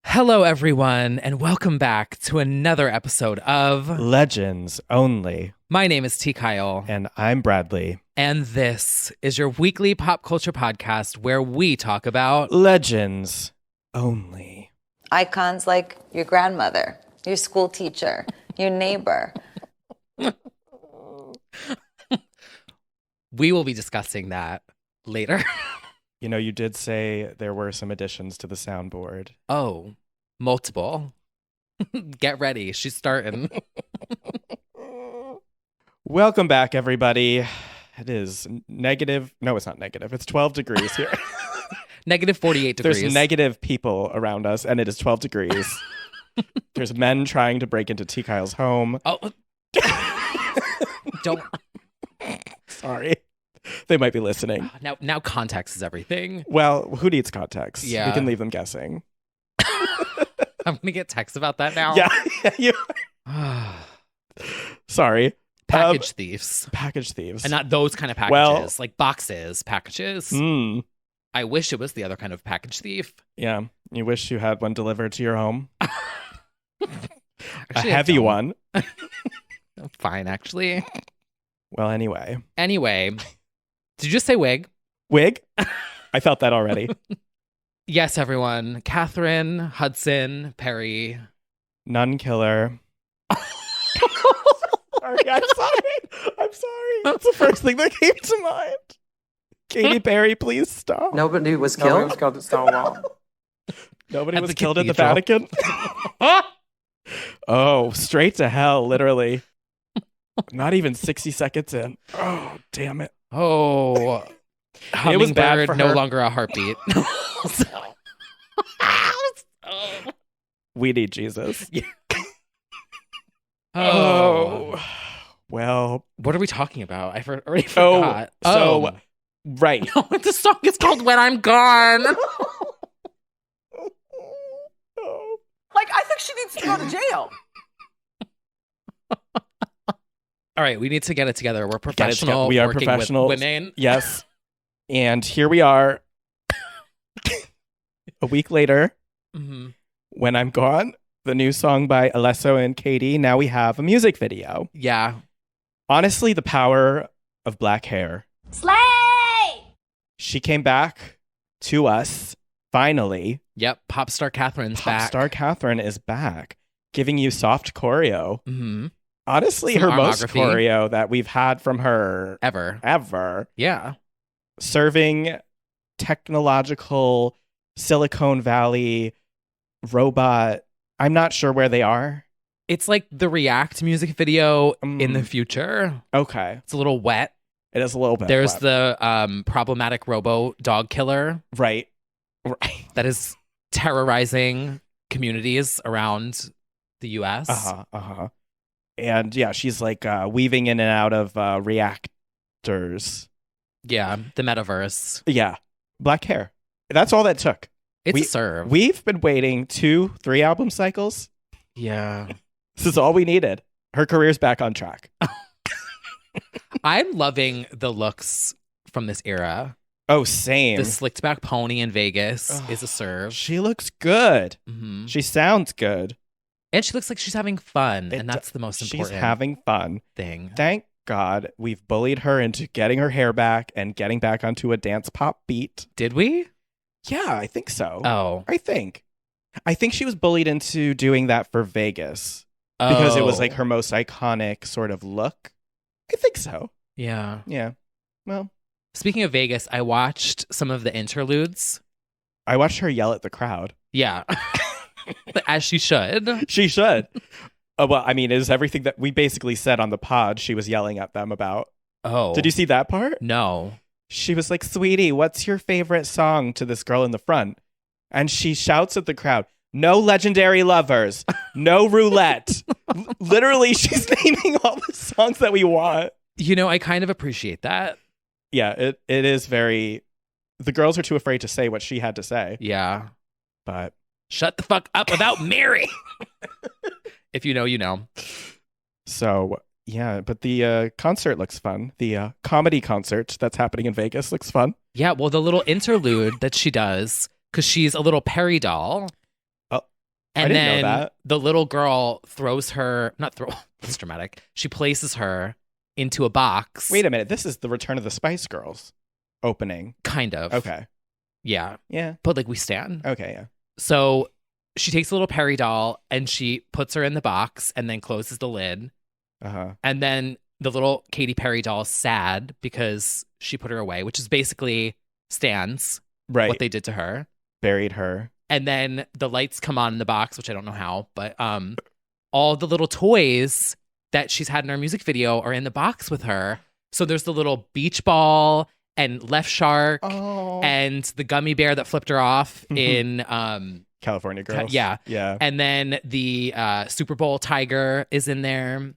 Hello, everyone, and welcome back to another episode of Legends Only. My name is T. Kyle, And I'm Bradley. and this is your weekly pop culture podcast where we talk about Legends Only. Icons like your grandmother, your school teacher, your neighbor. We will be discussing that later. You know, you did say there were some additions to the soundboard. Oh, multiple. Get ready. She's starting. Welcome back, everybody. It is negative. No, it's not negative. It's 12 degrees here. Negative 48 degrees. There's negative people around us, and it is 12 degrees. There's men trying to break into T. Kyle's home. Oh, don't. Sorry. They might be listening. Now context is everything. Well, who needs context? Yeah. We can leave them guessing. I'm going to get texts about that now. Yeah. you. Sorry. Package thieves. Package thieves. And not those kind of packages, Well- like boxes, packages. Mm, I wish it was the other kind of package thief. yeah. You wish you had one delivered to your home. Actually, A I heavy don't. one. Fine, actually. Well, anyway. Anyway, did you just say wig? Wig? I felt that already. Yes, everyone. Catherine, Hudson, Perry. Nun killer. Sorry, I'm sorry. I'm sorry. That's the first thing that came to mind. Katy Perry, please stop. Nobody was killed. Nobody was killed at Stonewall. Nobody At was the killed at the cathedral. Vatican. Oh, straight to hell, literally. Not even 60 seconds in. Oh, damn it. Oh, It was bad hummingbird, for no her. longer a heartbeat. We need Jesus. Oh. Well, What are we talking about? Already Oh, forgot. so- right. Oh, the song is called When I'm Gone. Oh. Like, I think she needs to go to jail. All right, we need to get it together. We're Get it professional. together. We are working professionals. With women. Yes. And here we are a week later, hmm When I'm Gone, the new song by Alesso and Katie. Now we have a music video. Yeah. Honestly, the power of black hair. Slay! She came back to us, finally. Yep. Pop star Catherine's Pop back. star Catherine is back, giving you soft choreo. hmm Honestly, Some her most armography. choreo that we've had from her Ever. Yeah. serving technological Silicon Valley robot. I'm not sure where they are. It's like the React music video in the Mm. future. Okay. It's a little wet. It is a little bit. There's wet. the problematic robo dog killer Right. Right. that is terrorizing communities around the US. Uh-huh. And yeah, she's like weaving in and out of reactors. Yeah. The metaverse. Yeah. Black hair. That's all that took. It's We- a serve. We've been waiting 2-3 album cycles. Yeah. This is all we needed. Her career's back on track. I'm loving the looks from this era. Oh, same. The slicked back pony in Vegas Ugh. is a serve. She looks good. hmm She sounds good. And she looks like she's having fun. It And that's the most She's important having fun. thing. Thank God we've bullied her into getting her hair back and getting back onto a dance pop beat. Did we? Yeah, I think so. Oh. I think she was bullied into doing that for Vegas because it was like Oh. her most iconic sort of look. I think so. Yeah. Yeah. Well, Speaking of Vegas, I watched some of the interludes. I watched her yell at the crowd. Yeah. As she should. She should. Well, I mean, it is everything that we basically said on the pod she was yelling at them about. Oh. Did you see that part? No. She was like, "Sweetie, what's your favorite song?" to this girl in the front. And she shouts at the crowd, "No legendary lovers, no roulette." Literally, she's naming all the songs that we want. You know, I kind of appreciate that. Yeah, it is very... The girls are too afraid to say what she had to say. Yeah. But Shut the fuck up about Mary. If you know, you know. so, yeah, but the concert looks fun. The comedy concert that's happening in Vegas looks fun. Yeah, well, the little interlude that she does, because she's a little Perry doll. Oh, And I didn't know then that. the little girl throws her, not throw, that's dramatic. She places her into a box. Wait a minute. This is the Return of the Spice Girls opening. Kind of. Okay. Yeah. Yeah. But like we stand. Okay. Yeah. So she takes a little Perry doll and she puts her in the box and then closes the lid. Uh-huh. And then the little Katy Perry doll is sad because she put her away, which is basically stands Right. what they did to her. Buried her. And then the lights come on in the box, which I don't know how, but all the little toys that she's had in her music video are in the box with her. So there's the little beach ball and Left Shark and the gummy bear that flipped her off in California Girls. Yeah. Yeah. And then the Super Bowl tiger is in there.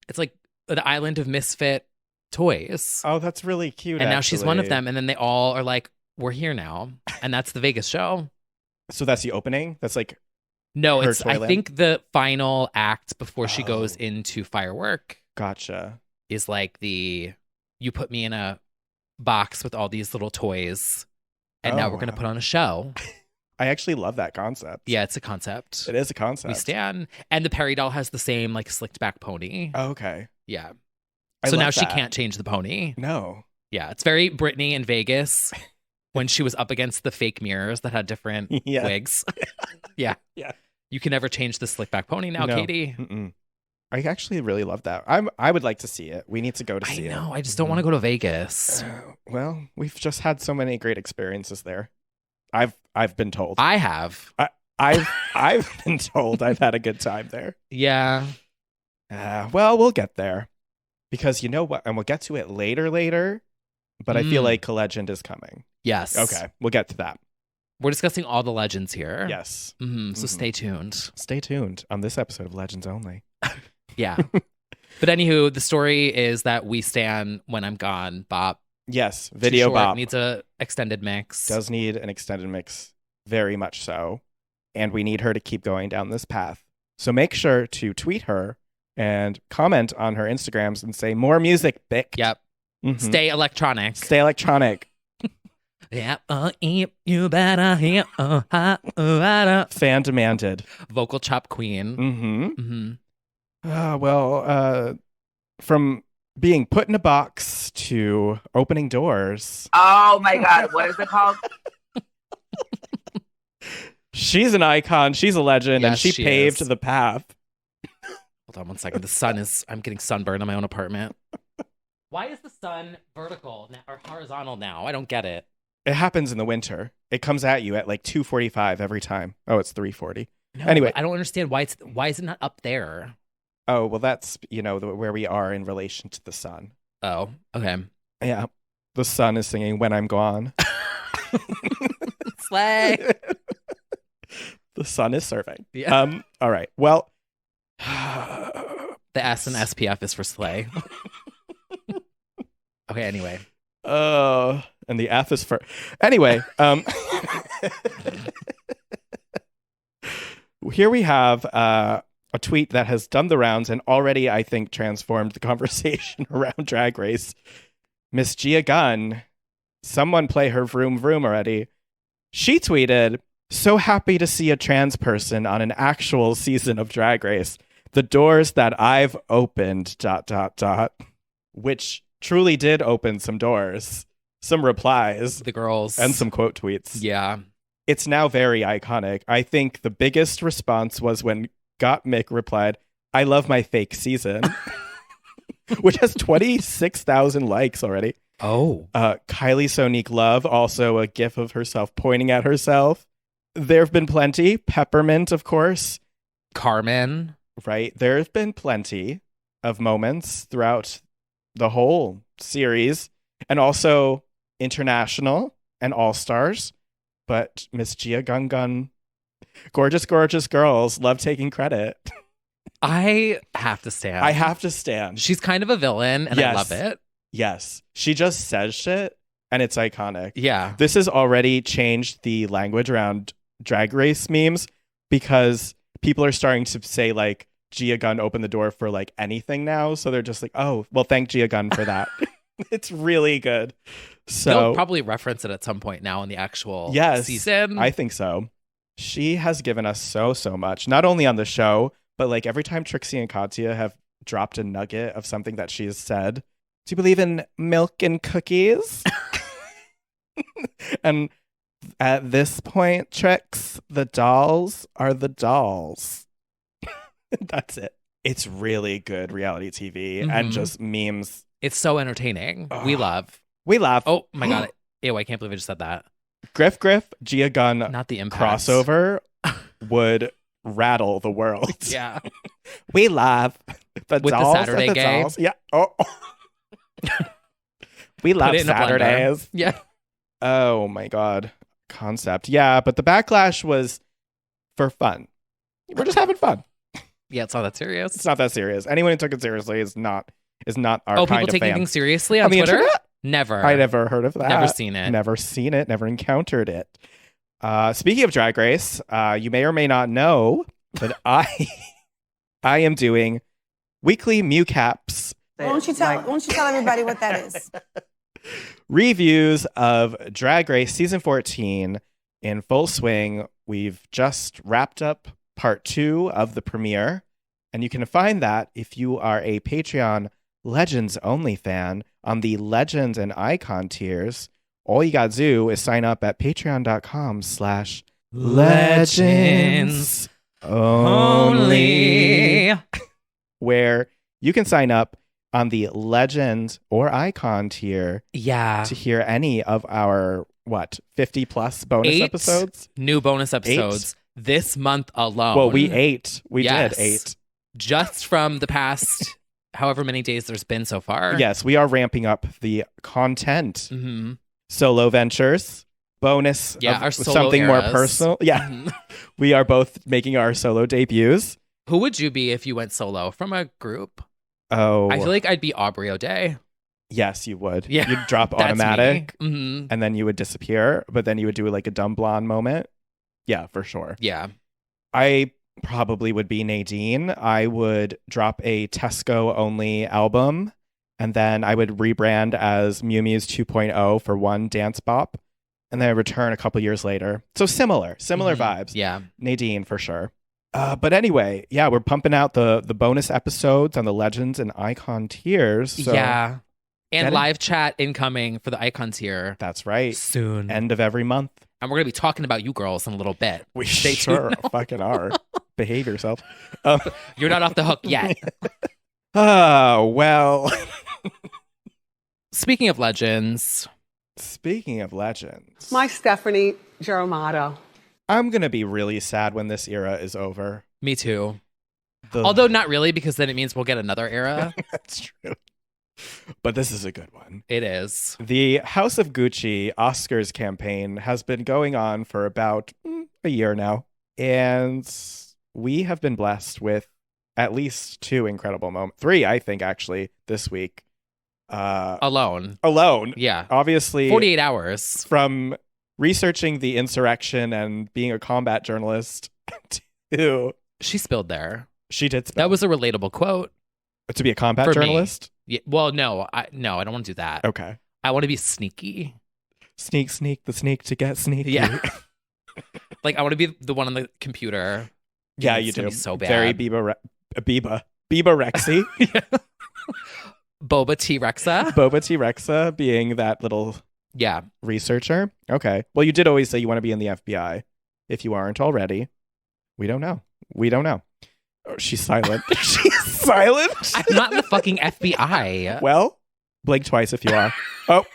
It's like the island of misfit toys. Oh, that's really cute. And now she's one of actually. them. And then they all are like, we're here now. And that's the Vegas show. So that's the opening? That's like No, her it's I Toyland? think the final act before she goes Oh. into firework gotcha. is like you put me in a box with all these little toys and now Oh, we're going to wow. put on a show. I actually love that concept. Yeah, it's a concept. It is a concept. We stand. And the Perry doll has the same like slicked back pony. Oh, okay. Yeah. I So now love she that. can't change the pony. No. Yeah, it's very Britney in Vegas when she was up against the fake mirrors that had different Yeah. wigs. Yeah. Yeah. You can never change the slick back pony now, No. Katie. Mm-mm. I actually really love that. I would like to see it. We need to go to I see it. know. I just don't want to go to Vegas. Well, we've just had so many great experiences there. I've been told. I have. I've been told I've had a good time there. Yeah. Well, we'll get there because you know what, and we'll get to it later. But I feel like a legend is coming. Yes. Okay, we'll get to that. We're discussing all the legends here. Yes. So stay tuned. Stay tuned on this episode of Legends Only. Yeah. But anywho, the story is that we stand when I'm gone. Bop. Yes, Too video short, bop needs a extended mix. does need an extended mix, very much so, and we need her to keep going down this path. So make sure to tweet her and comment on her Instagrams and say more music, Bick. Yep. Mhm. Stay electronic. Stay electronic. Yeah. You better hear. Fan demanded. Vocal chop queen. Well, from being put in a box to opening doors, Oh my God, what is it called? she's an icon. She's a legend, and Yes, she she paved is. the path. Hold on one second. The sun is. I'm getting sunburned in my own apartment. Why is the sun vertical or horizontal now? I don't get it. It happens in the winter. It comes at you at like 2:45 every time. Oh, it's 3:40. No, Anyway. I don't understand why is it not up there? Oh, well, that's, where we are in relation to the sun. Oh, okay. Yeah. The sun is singing When I'm Gone. Slay. The sun is serving. Yeah. All right. Well, The S and SPF is for slay. Okay, anyway. and the F is for anyway. Here we have a tweet that has done the rounds and already, I think, transformed the conversation around Drag Race. Miss Gia Gunn, someone play her vroom vroom already. She tweeted, "So happy to see a trans person on an actual season of Drag Race. The doors that I've opened, ... Which truly did open some doors, some replies, The girls. and some quote tweets. Yeah. It's now very iconic. I think the biggest response was when Got Mick replied, "I love my fake season," which has 26,000 likes already. Oh. Kylie Sonique Love, also a gif of herself pointing at herself. There have been plenty. Peppermint, of course. Carmen. Right? There have been plenty of moments throughout the whole series, and also international and all-stars. But Miss Gia Gun Gun, gorgeous, gorgeous girls, love taking credit. I have to stand. I have to stand. She's kind of a villain, and I Yes. love it. Yes. She just says shit, and it's iconic. Yeah. This has already changed the language around Drag Race memes because people are starting to say, like, Gia Gunn opened the door for, like, anything now. So they're just like, oh, well, thank Gia Gunn for that. It's really good. They'll So probably reference it at some point now in the actual yes, season. I think so. She has given us so much, not only on the show, but like every time Trixie and Katya have dropped a nugget of something that she has said. Do you believe in milk and cookies? And at this point, Trix, the dolls are the dolls. That's it. It's really good reality TV and just memes. It's so entertaining. We love. Oh my God. Ew, I can't believe I just said that. Griff, Gia Gunn Not the impact. crossover would rattle the world. Yeah. We love the With dolls the Saturday and the gay. dolls. Yeah. Oh. We love Put it in a blender. Saturdays. Yeah. Oh my God. Concept. Yeah, but the backlash was for fun. We're just having fun. Yeah, it's not that serious. It's not that serious. Anyone who took it seriously is not our people kind of fan. taking things seriously on the Twitter? internet? Never. I never heard of that. Never seen it. Never seen it. Never encountered it. Speaking of Drag Race, you may or may not know that I am doing weekly Mew Caps. Why don't you tell everybody what that is? Reviews of Drag Race season 14 in full swing. We've just wrapped up part 2 of the premiere, and you can find that if you are a Patreon Legends only fan on the Legends and Icon tiers. All you gotta do is sign up at patreon.com/legends only, where you can sign up on the Legend or Icon tier Yeah. to hear any of our 50 plus bonus 8 episodes. New bonus episodes this month alone. Well, we did Yes. 8 just from the past however many days there's been so far. Yes, we are ramping up the content. Mm-hmm. Solo ventures, bonus, Yeah, of our solo something more eras. personal. Yeah, Mhm. we are both making our solo debuts. Who would you be if you went solo from a group? Oh, I feel like I'd be Aubrey O'Day. yes, you would. Yeah, You'd drop That's automatic, me. Mhm. and then you would disappear, but then you would do like a dumb blonde moment. Yeah, for sure. Yeah. I probably would be Nadine. I would drop a Tesco only album, and then I would rebrand as Mew Mew's 2.0 for one dance bop, and then I return a couple years later. So similar Mhm. vibes. Yeah. Nadine for sure. But anyway, yeah, we're pumping out the bonus episodes on the Legends and Icon tiers. So yeah. And get it? live chat incoming for the Icon tier That's right. soon. End of every month. And we're going to be talking about you girls in a little bit. We Stay sure tuned. fucking are. Behave yourself. You're not off the hook yet. Oh, well. Speaking of legends, Speaking of Legends. My Stephanie Germano. I'm going to be really sad when this era is over. me too. The- Although not really, because then it means we'll get another era. That's true. But this is a good one. It is. The House of Gucci Oscars campaign has been going on for about a year now. And we have been blessed with at least 2 incredible moments. 3, I think, actually, this week. Alone. Alone. Yeah. Obviously, 48 hours. from researching the insurrection and being a combat journalist to She spilled there. she did spell. That was a relatable quote. To be a combat For me. journalist? Yeah, well, no, I don't want to do that. Okay. I want to be sneaky. Sneak the sneak to get sneaky. Yeah. Like I want to be the one on the computer. Yeah, It's you gonna do. be so bad. Very Biba Rexy. Boba T Rexa. Boba T Rexa being that little Yeah. researcher. Okay. Well, you did always say you want to be in the FBI. If you aren't already, we don't know. Oh, she's silent. She's silent. I'm not in the fucking FBI. Well, blink twice if you are. Oh.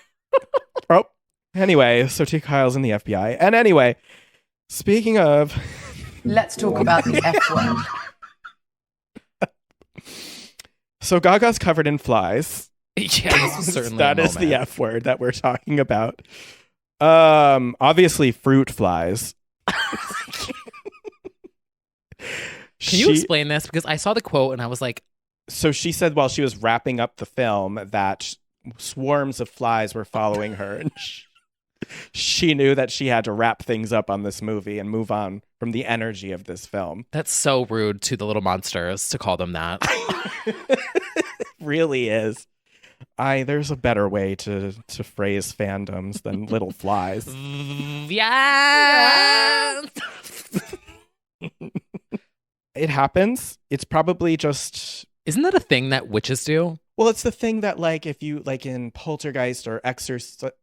Anyway, so T. Kyle's in the FBI. And anyway, speaking of... Let's talk about the F word. So Gaga's covered in flies. Yeah, this was certainly That a is the moment. F word that we're talking about. Obviously fruit flies. Can you explain this? Because I saw the quote and I was like, So she said while she was wrapping up the film that swarms of flies were following her. And she knew that she had to wrap things up on this movie and move on from the energy of this film. that's so rude to the little monsters to call them that. Really is. There's a better way to phrase fandoms than little flies. Yeah. It happens. It's probably just... Isn't that a thing that witches do? Well, it's the thing that, like, if you, like, in Poltergeist or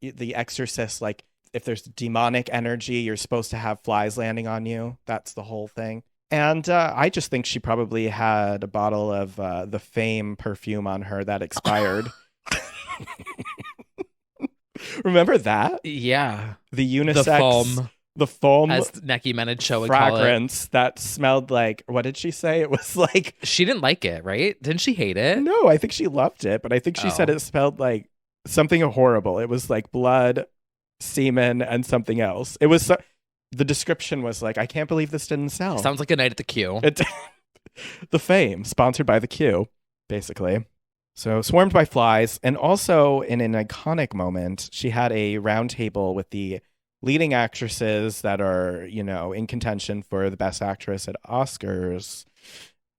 The Exorcist, like, if there's demonic energy, you're supposed to have flies landing on you. That's the whole thing. And I just think she probably had a bottle of the Fame perfume on her that expired. Remember that? Yeah. The unisex... The foam. As Neki Menedcho would call it. Fragrance that smelled like... What did she say? It was like... She didn't like it, right? Didn't she hate it? No, I think she loved it. But I think she said it smelled like something horrible. It was like blood, semen, and something else. It was... The description was like, I can't believe this didn't sell. Sounds like a night at the Q. The Fame, sponsored by the Q, basically. So swarmed by flies. And also in an iconic moment, she had a round table with the leading actresses that are, you know, in contention for the Best Actress at Oscars.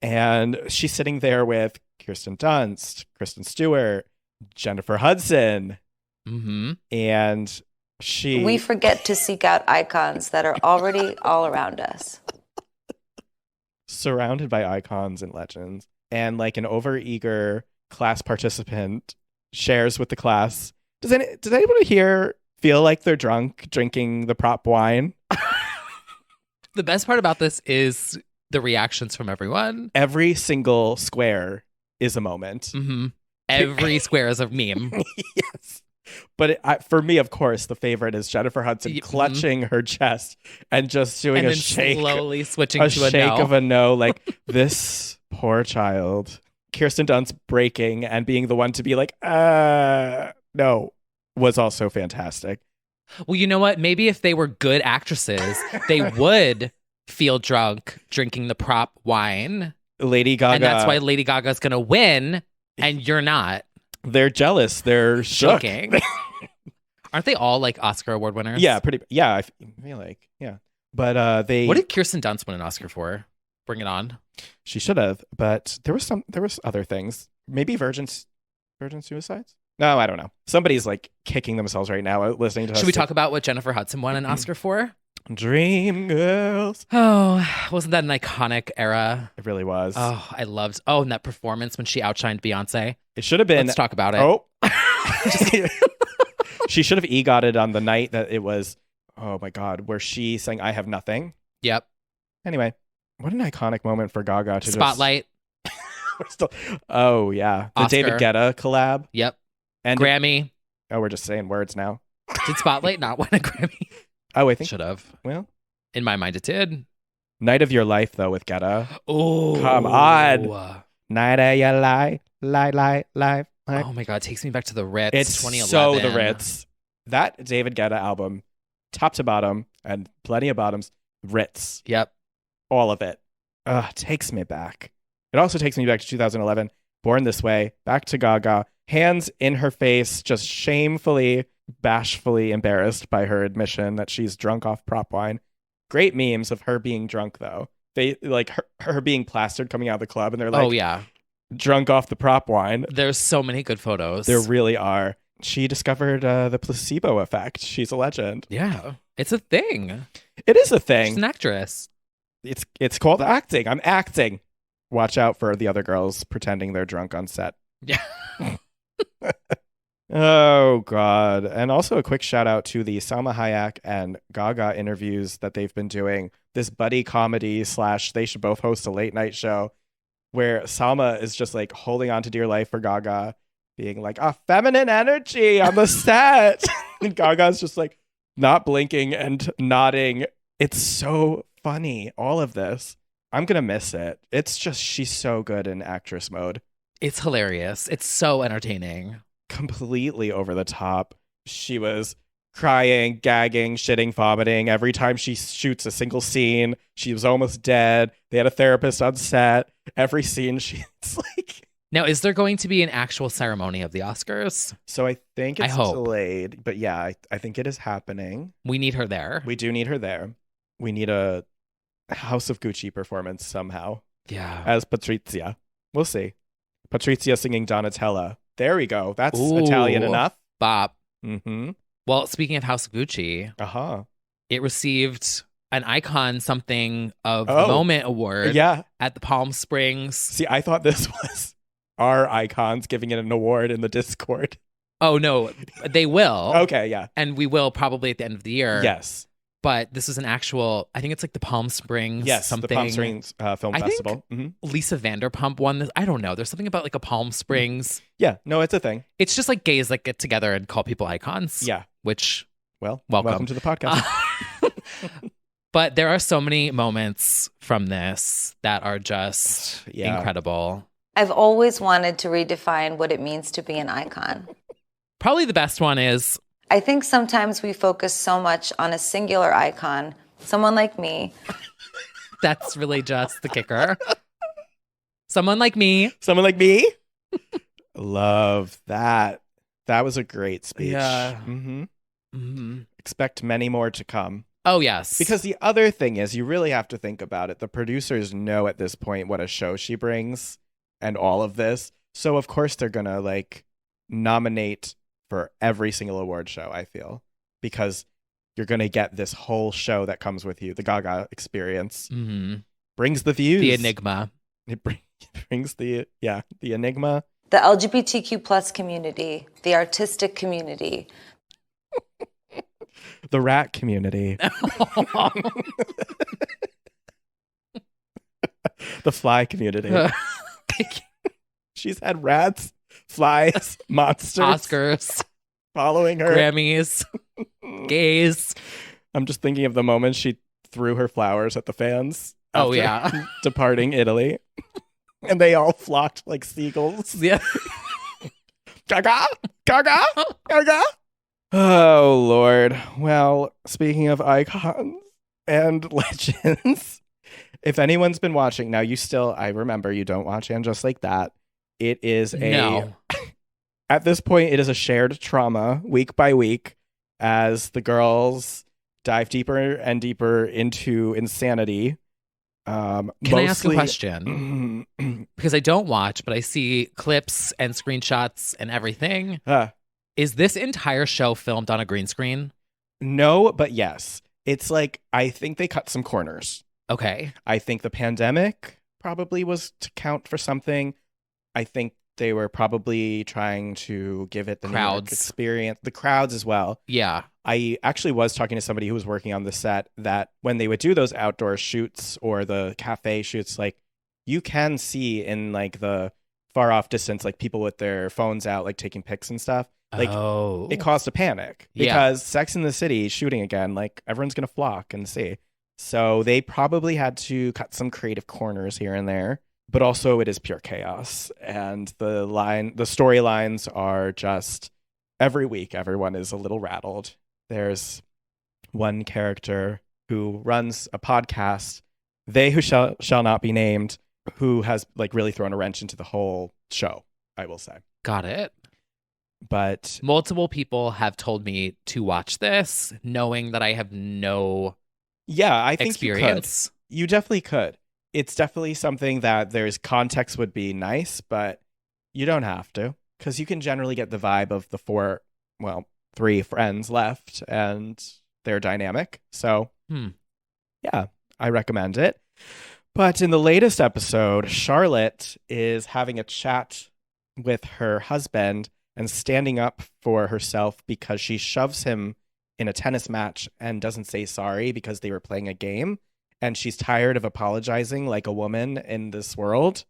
And she's sitting there with Kirsten Dunst, Kristen Stewart, Jennifer Hudson. Mm-hmm. And we forget to seek out icons that are already all around us. Surrounded by icons and legends. And like an overeager class participant shares with the class. Does anybody here feel like they're drunk drinking the prop wine? The best part about this is the reactions from everyone. Every single square is a moment. Mm-hmm. Every square is a meme. Yes. But for me, of course, the favorite is Jennifer Hudson clutching her chest and just doing and a then shake. Slowly switching to a shake no. of a no. Like, this poor Kirsten Dunst breaking and being the one to be like, no, was also fantastic. Well, you know what? Maybe if they were good actresses, they would feel drunk drinking the prop wine. Lady Gaga. And that's why Lady Gaga's going to win and you're not. They're jealous. They're shook. Aren't they all like Oscar award winners? Yeah, yeah, I feel like, yeah. But they... What did Kirsten Dunst win an Oscar for? Bring it on. She should have, but there was other things. Maybe virgin suicides? No, I don't know. Somebody's like kicking themselves right now listening to us. Should we talk about what Jennifer Hudson won an Oscar for? Dream Girls. Oh, wasn't that an iconic era? It really was. Oh, I loved. Oh, and that performance when she outshined Beyonce. It should have been. Let's talk about it. Oh. She should have EGOT'd on the night that it was, oh my God, where she sang I Have Nothing. Yep. Anyway, what an iconic moment for Gaga to Spotlight. Oh, yeah. The Oscar. David Guetta collab. Yep. And Grammy. Oh, we're just saying words now. Did Spotlight not win a Grammy? Oh, I think. Should have. Well. In my mind, it did. Night of Your Life, though, with Guetta. Oh. Come on. Night of Your Life. Life. Oh my God, it takes me back to the Ritz. It's 2011. so the Ritz. That David Guetta album, top to bottom, and plenty of bottoms, Ritz. Yep. All of it. Takes me back. It also takes me back to 2011. Born This Way. Back to Gaga. Hands in her face, just shamefully, bashfully embarrassed by her admission that she's drunk off prop wine. Great memes of her being drunk, though. They like her being plastered coming out of the club, and they're like, oh, yeah. Drunk off the prop wine. There's so many good photos. There really are. She discovered the placebo effect. She's a legend. Yeah. It's a thing. It is a thing. She's an actress. It's called acting. I'm acting. Watch out for the other girls pretending they're drunk on set. Yeah. Oh, God. And also a quick shout out to the Salma Hayek and Gaga interviews that they've been doing. This buddy comedy / they should both host a late night show where Salma is just like holding on to dear life for Gaga, being like, feminine energy on the set. And Gaga's just like not blinking and nodding. It's so funny. All of this. I'm going to miss it. It's just, she's so good in actress mode. It's hilarious. It's so entertaining. Completely over the top. She was crying, gagging, shitting, vomiting. Every time she shoots a single scene, she was almost dead. They had a therapist on set. Every scene, she's like... Now, is there going to be an actual ceremony of the Oscars? So I think it's delayed. But yeah, I think it is happening. We need her there. We do need her there. We need a House of Gucci performance somehow. Yeah. As Patrizia. We'll see. Patrizia singing Donatella. There we go. That's Ooh, Italian enough. Bop. Mm-hmm. Well, speaking of House of Gucci, Uh-huh. it received an icon something of the Oh. moment award Yeah. at the Palm Springs. See, I thought this was our icons giving it an award in the Discord. Oh no, they will. Okay, yeah. And we will probably at the end of the year. Yes. But this is an actual, I think it's like the Palm Springs Yes, something. the Palm Springs Film I Festival. think Lisa Vanderpump won this. I don't know. There's something about like a Palm Springs. Yeah, no, it's a thing. It's just like gays that get together and call people icons. Yeah. Which, Well, welcome to the podcast. but there are so many moments from this that are just Yeah. incredible. I've always wanted to redefine what it means to be an icon. Probably the best one is I think sometimes we focus so much on a singular icon, someone like me. that's really just the kicker. Someone like me. Someone like me? Love that. That was a great speech. Yeah. Expect many more to come. Oh, yes. Because the other thing is, you really have to think about it. The producers know at this point what a show she brings and all of this. So, of course, they're going to like nominate for every single award show, I feel, because you're going to get this whole show that comes with you. The Gaga experience brings the views. The enigma. It brings the enigma. The LGBTQ plus community, the artistic community. The rat community. The fly community. She's had rats, flies, monsters Oscars, following her. Grammys, gays. I'm just thinking of the moment she threw her flowers at the fans. Oh, after yeah. departing Italy. And they all flocked like seagulls. Yeah. Gaga! Gaga! Gaga! Oh, Lord. Well, speaking of icons and legends, if anyone's been watching, now I remember you don't watch And Just Like That. It is at this point, it is a shared trauma week by week as the girls dive deeper and deeper into insanity. Can I ask a question? Because I don't watch, but I see clips and screenshots and everything. Is this entire show filmed on a green screen? No, but yes. It's like, I think they cut some corners. Okay. I think the pandemic probably was to count for something. I think they were probably trying to give it the New York Crowds. experience, the crowds as well. Yeah. I actually was talking to somebody who was working on the set that when they would do those outdoor shoots or the cafe shoots, like you can see in like the far off distance, like people with their phones out, like taking pics and stuff. Like it caused a panic because Sex in the City shooting again, like everyone's going to flock and see. So they probably had to cut some creative corners here and there, but also it is pure chaos. And the storylines are just every week, everyone is a little rattled. There's one character who runs a podcast, They Who Shall Not Be Named, who has like really thrown a wrench into the whole show, I will say. Got it. But multiple people have told me to watch this, knowing that I have no I think experience. You definitely could. It's definitely something that there's context would be nice, but you don't have to, because you can generally get the vibe of the three friends left and their dynamic. So yeah, I recommend it. But in the latest episode, Charlotte is having a chat with her husband and standing up for herself because she shoves him in a tennis match and doesn't say sorry because they were playing a game. And she's tired of apologizing like a woman in this world.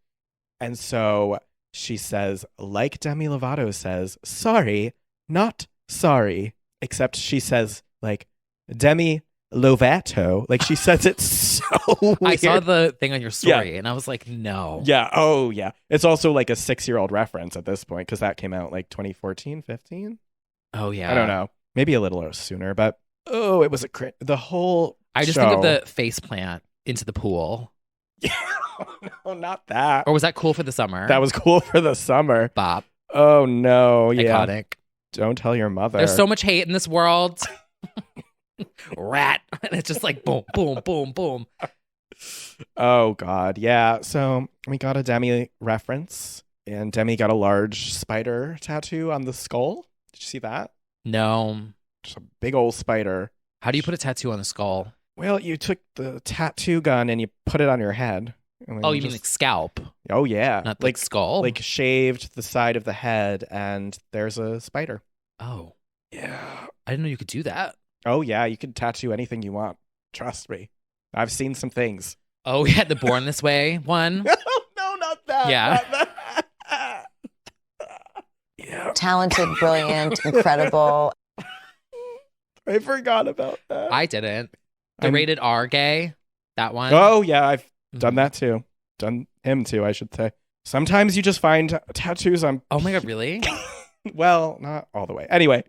And so she says, like Demi Lovato says, sorry, not sorry. Except she says, like, Demi Lovato. Like, she says it so weird. I saw the thing on your story and I was like, no. Yeah. Oh, yeah. It's also like a 6-year-old reference at this point because that came out like 2014, 15. Oh, yeah. I don't know. Maybe a little sooner, but it was the whole I just think of the face plant into the pool. Yeah. No, not that. Or was that cool for the summer? That was cool for the summer. Bop. Oh, no. Yeah. Iconic. Don't tell your mother. There's so much hate in this world. Rat. And it's just like boom, boom, boom, boom. Oh, God. Yeah. So we got a Demi reference, and Demi got a large spider tattoo on the skull. Did you see that? No. Just a big old spider. How do you put a tattoo on the skull? Well, you took the tattoo gun and you put it on your head. And then Oh, you mean like scalp, Oh, yeah. not like skull? Like shaved the side of the head and there's a spider. Oh, Yeah. I didn't know you could do that. Oh, yeah. You can tattoo anything you want. Trust me. I've seen some things. Oh, yeah, the Born This Way one. No, not that. Yeah. Not that. Yeah. Talented, brilliant, incredible. I forgot about that. I didn't. The I'm- rated R gay, that one. Oh, yeah. I've done Mhm. that too. Done him too, I should say. Sometimes you just find tattoos on. Oh my God, really? Well, not all the way. Anyway,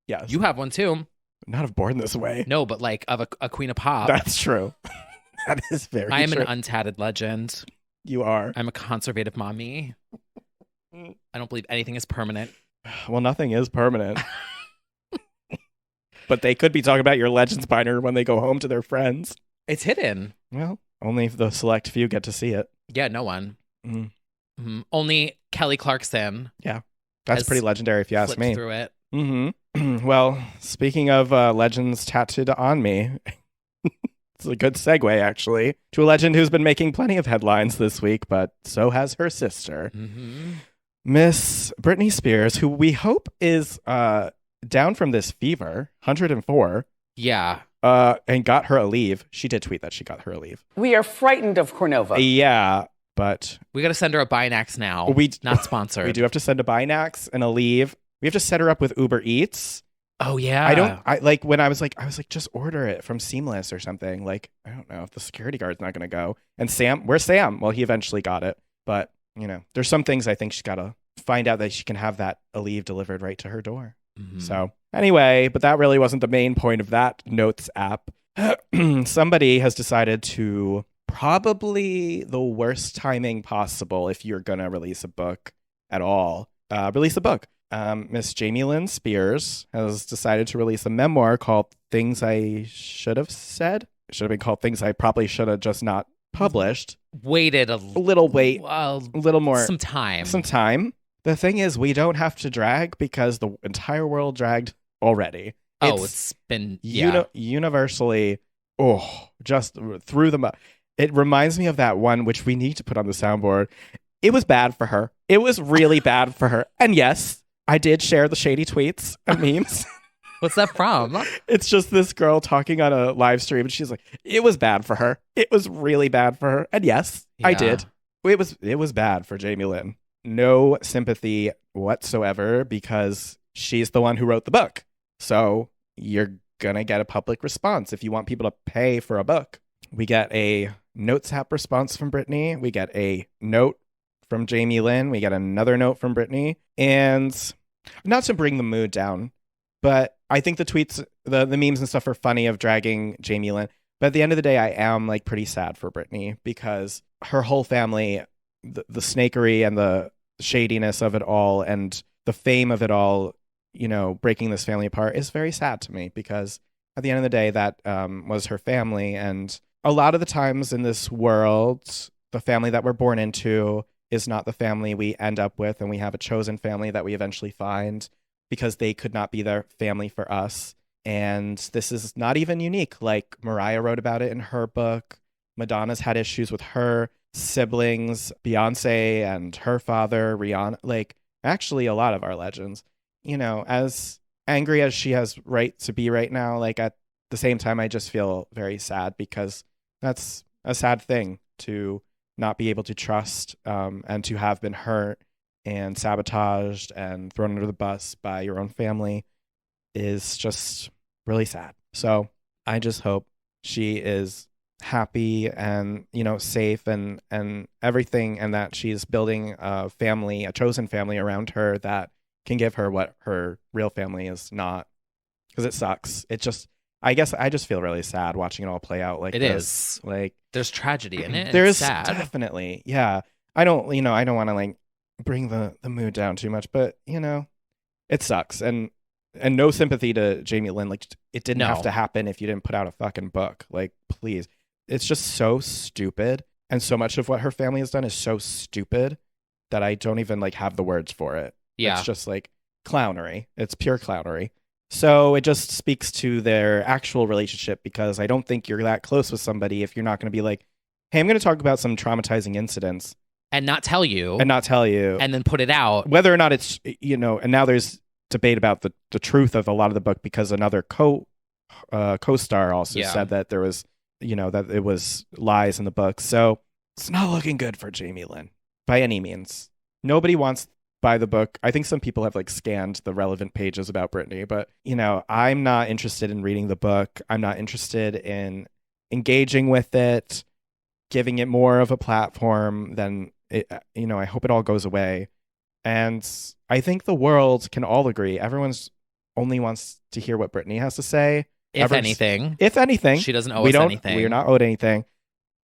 yes. You have one too. not have born this way. No, but like of a queen of pop. That's true. That is very I am true. an untatted legend. You are. I'm a conservative mommy. I don't believe anything is permanent. Well, nothing is permanent. But they could be talking about your legend spider when they go home to their friends. It's hidden. Well, only the select few get to see it. Yeah, no one. Mm. Only Kelly Clarkson. That's has pretty legendary if you ask flipped me. through it. Mm-hmm. Well, speaking of legends tattooed on me, it's a good segue, actually, to a legend who's been making plenty of headlines this week, but so has her sister, Miss Britney Spears, who we hope is down from this fever, 104, Yeah. and got her a leave. She did tweet that she got her a leave. We are frightened of Cornova. Yeah, but We got to send her a Binax now. Not sponsored. we do have to send a Binax and a leave. We have to set her up with Uber Eats. Oh, yeah. I like when I was like, just order it from Seamless or something. Like, I don't know if the security guard's not going to go. And Sam, where's Sam? Well, he eventually got it. But, there's some things I think she's got to find out that she can have that a leave delivered right to her door. Mhm. So anyway, but that really wasn't the main point of that Notes app. Somebody has decided to, probably the worst timing possible if you're going to release a book at all, release a book. Miss Jamie Lynn Spears has decided to release a memoir called Things I Should Have Said. It should have been called Things I Probably Should Have Just Not Published. Waited A little wait, a little more. some time. Some time. The thing is, we don't have to drag because the entire world dragged already. It's been Universally, just through the mud. It reminds me of that one, which we need to put on the soundboard. It was bad for her. It was really bad for her. And yes, I did share the shady tweets and memes. What's that from? It's just this girl talking on a live stream, and she's like, "It was bad for her. It was really bad for her." And yes, I Yeah. did. It was bad for Jamie Lynn. No sympathy whatsoever because she's the one who wrote the book. So you're gonna get a public response if you want people to pay for a book. We get a Notes app response from Britney. We get a note from Jamie Lynn. We get another note from Britney. And not to bring the mood down, but I think the tweets, the memes and stuff are funny of dragging Jamie Lynn. But at the end of the day, I am like pretty sad for Britney because her whole family, the snakery and the shadiness of it all and the fame of it all, breaking this family apart is very sad to me because at the end of the day, that was her family. And a lot of the times in this world, the family that we're born into is not the family we end up with. And we have a chosen family that we eventually find because they could not be their family for us. And this is not even unique. Like Mariah wrote about it in her book. Madonna's had issues with her siblings, Beyonce and her father, Rihanna. Like actually a lot of our legends, as angry as she has right to be right now, like at the same time, I just feel very sad because that's a sad thing to not be able to trust and to have been hurt and sabotaged and thrown under the bus by your own family is just really sad. So I just hope she is happy and, safe and everything, and that she's building a family, a chosen family around her that can give her what her real family is not, because it sucks. I guess I just feel really sad watching it all play out like It this. is. Like There's tragedy in it. there's It's sad. definitely, yeah. I don't want to like bring the mood down too much, but it sucks. And no sympathy to Jamie Lynn. Like it didn't have No. to happen if you didn't put out a fucking book. Like please, it's just so stupid. And so much of what her family has done is so stupid that I don't even like have the words for it. Yeah. It's just like clownery. It's pure clownery. So it just speaks to their actual relationship, because I don't think you're that close with somebody if you're not going to be like, hey, I'm going to talk about some traumatizing incidents And not tell you. and not tell you. And then put it out. Whether or not it's, and now there's debate about the truth of a lot of the book, because another co-star also said that there was, that it was lies in the book. So it's not looking good for Jamie Lynn by any means. Nobody wants to buy the book. I think some people have like scanned the relevant pages about Britney, but I'm not interested in reading the book. I'm not interested in engaging with it, giving it more of a platform than it, I hope it all goes away. And I think the world can all agree. Everyone's only wants to hear what Britney has to say. If anything. If anything. She doesn't owe us anything. We're not owed anything.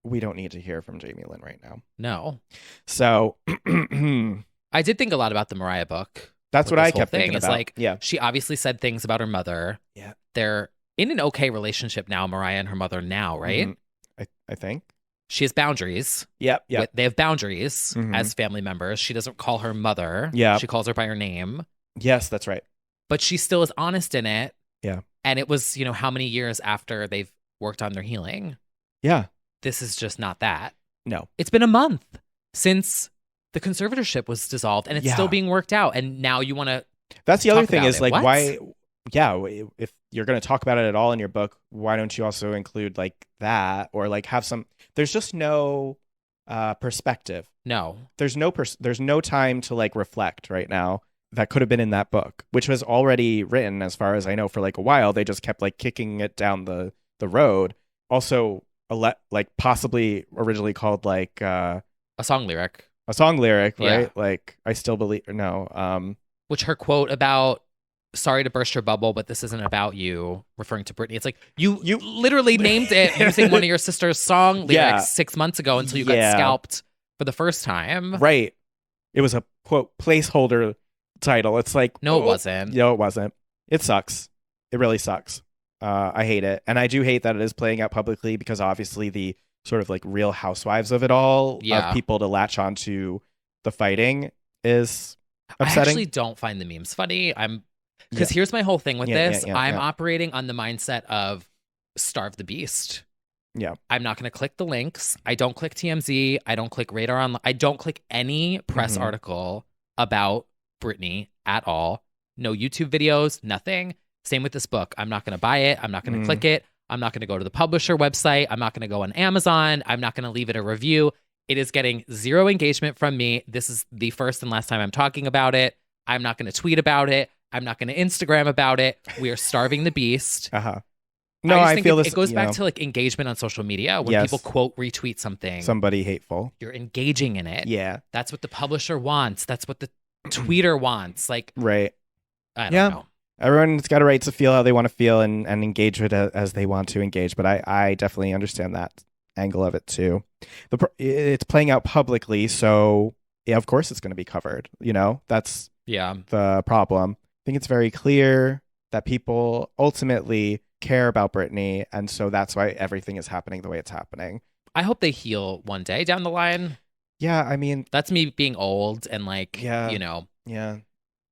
We don't need to hear from Jamie Lynn right now. No. So I did think a lot about the Mariah book. That's what I kept thinking It's about. like, she obviously said things about her mother. Yeah. They're in an okay relationship now, Mariah and her mother now, right? Mm-hmm. I think. She has boundaries. Yep. They have boundaries as family members. She doesn't call her mother. Yeah. She calls her by her name. Yes, that's right. But she still is honest in it. Yeah. And it was, how many years after they've worked on their healing? Yeah. This is just not that. No. It's been a month since the conservatorship was dissolved, and it's still being worked out. And now you want to. That's the other thing is like, what? why? Yeah, if you're going to talk about it at all in your book, why don't you also include like that, or like have some? There's just no perspective. No, there's no time to like reflect right now. That could have been in that book, which was already written, as far as I know, for like a while. They just kept like kicking it down the road. Also, like possibly originally called like a song lyric. A song lyric, right? Yeah. Like, I still believe, no. Which her quote about, sorry to burst your bubble, but this isn't about you, referring to Britney. It's like, you literally named it using one of your sister's song lyrics 6 months ago until you got scalped for the first time. Right. It was a, quote, placeholder title. It's like, no, it wasn't. No, it wasn't. It sucks. It really sucks. I hate it. And I do hate that it is playing out publicly, because obviously the sort of like Real Housewives of it all, of people to latch onto the fighting is upsetting. I actually don't find the memes funny. Because here's my whole thing with this. I'm operating on the mindset of starve the beast. Yeah. I'm not going to click the links. I don't click TMZ. I don't click Radar Online. I don't click any press article about Britney at all. No YouTube videos, nothing. Same with this book. I'm not going to buy it. I'm not going to click it. I'm not going to go to the publisher website. I'm not going to go on Amazon. I'm not going to leave it a review. It is getting zero engagement from me. This is the first and last time I'm talking about it. I'm not going to tweet about it. I'm not going to Instagram about it. We are starving the beast. No, I think feel it goes back to like engagement on social media. When people quote retweet something, somebody hateful, you're engaging in it. Yeah. That's what the publisher wants. That's what the tweeter wants. Like, right. I don't know. Everyone's got a right to feel how they want to feel and engage with it as they want to engage. But I definitely understand that angle of it too. It's playing out publicly, so of course it's going to be covered. That's the problem. I think it's very clear that people ultimately care about Britney, and so that's why everything is happening the way it's happening. I hope they heal one day down the line. Yeah, I mean, that's me being old and like,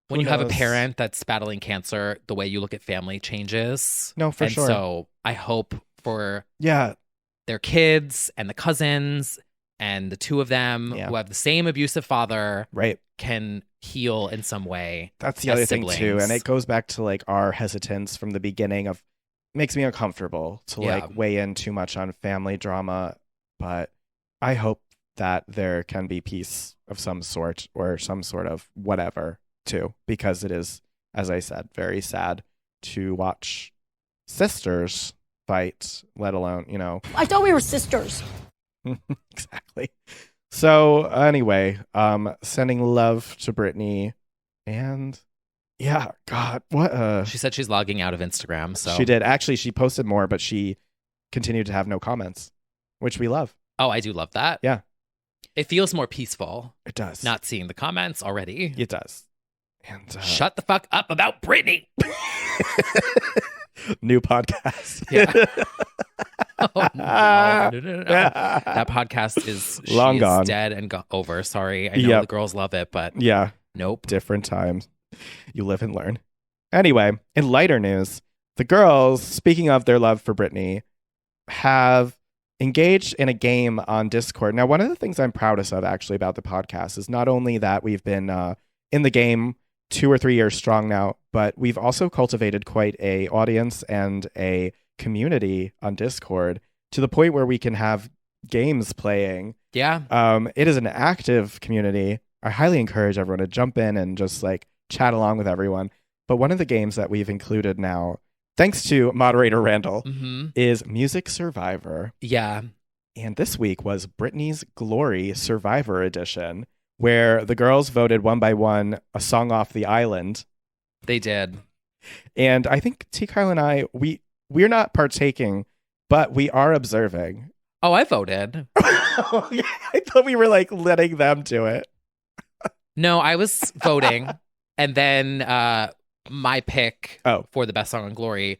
when you have a parent that's battling cancer, the way you look at family changes. No, for sure. So I hope for their kids and the cousins and the two of them who have the same abusive father can heal in some way. That's the other thing too. And it goes back to like our hesitance from the beginning of makes me uncomfortable to like weigh in too much on family drama. But I hope that there can be peace of some sort or some sort of whatever too, because it is, as I said, very sad to watch sisters fight, let alone, I thought we were sisters. Exactly. So anyway, sending love to Britney, and God, what? She said she's logging out of Instagram. So she did. Actually, she posted more, but she continued to have no comments, which we love. Oh, I do love that. Yeah. It feels more peaceful. It does. Not seeing the comments already. It does. And shut the fuck up about Britney. New podcast. Yeah. Oh, no. That podcast is long gone, dead and over. Sorry, I know the girls love it, but yeah, nope. Different times. You live and learn. Anyway, in lighter news, the girls, speaking of their love for Britney, have engaged in a game on Discord. Now, one of the things I'm proudest of actually about the podcast is not only that we've been in the game 2 or 3 years strong now, but we've also cultivated quite a audience and a community on Discord to the point where we can have games playing. Yeah. It is an active community. I highly encourage everyone to jump in and just like chat along with everyone. But one of the games that we've included now, thanks to moderator Randall, is Music Survivor. Yeah. And this week was Britney's Glory Survivor Edition, where the girls voted one by one a song off the island. They did. And I think T. Kyle and I, we're not partaking, but we are observing. Oh, I voted. I thought we were like letting them do it. No, I was voting. And then my pick for the best song on Glory,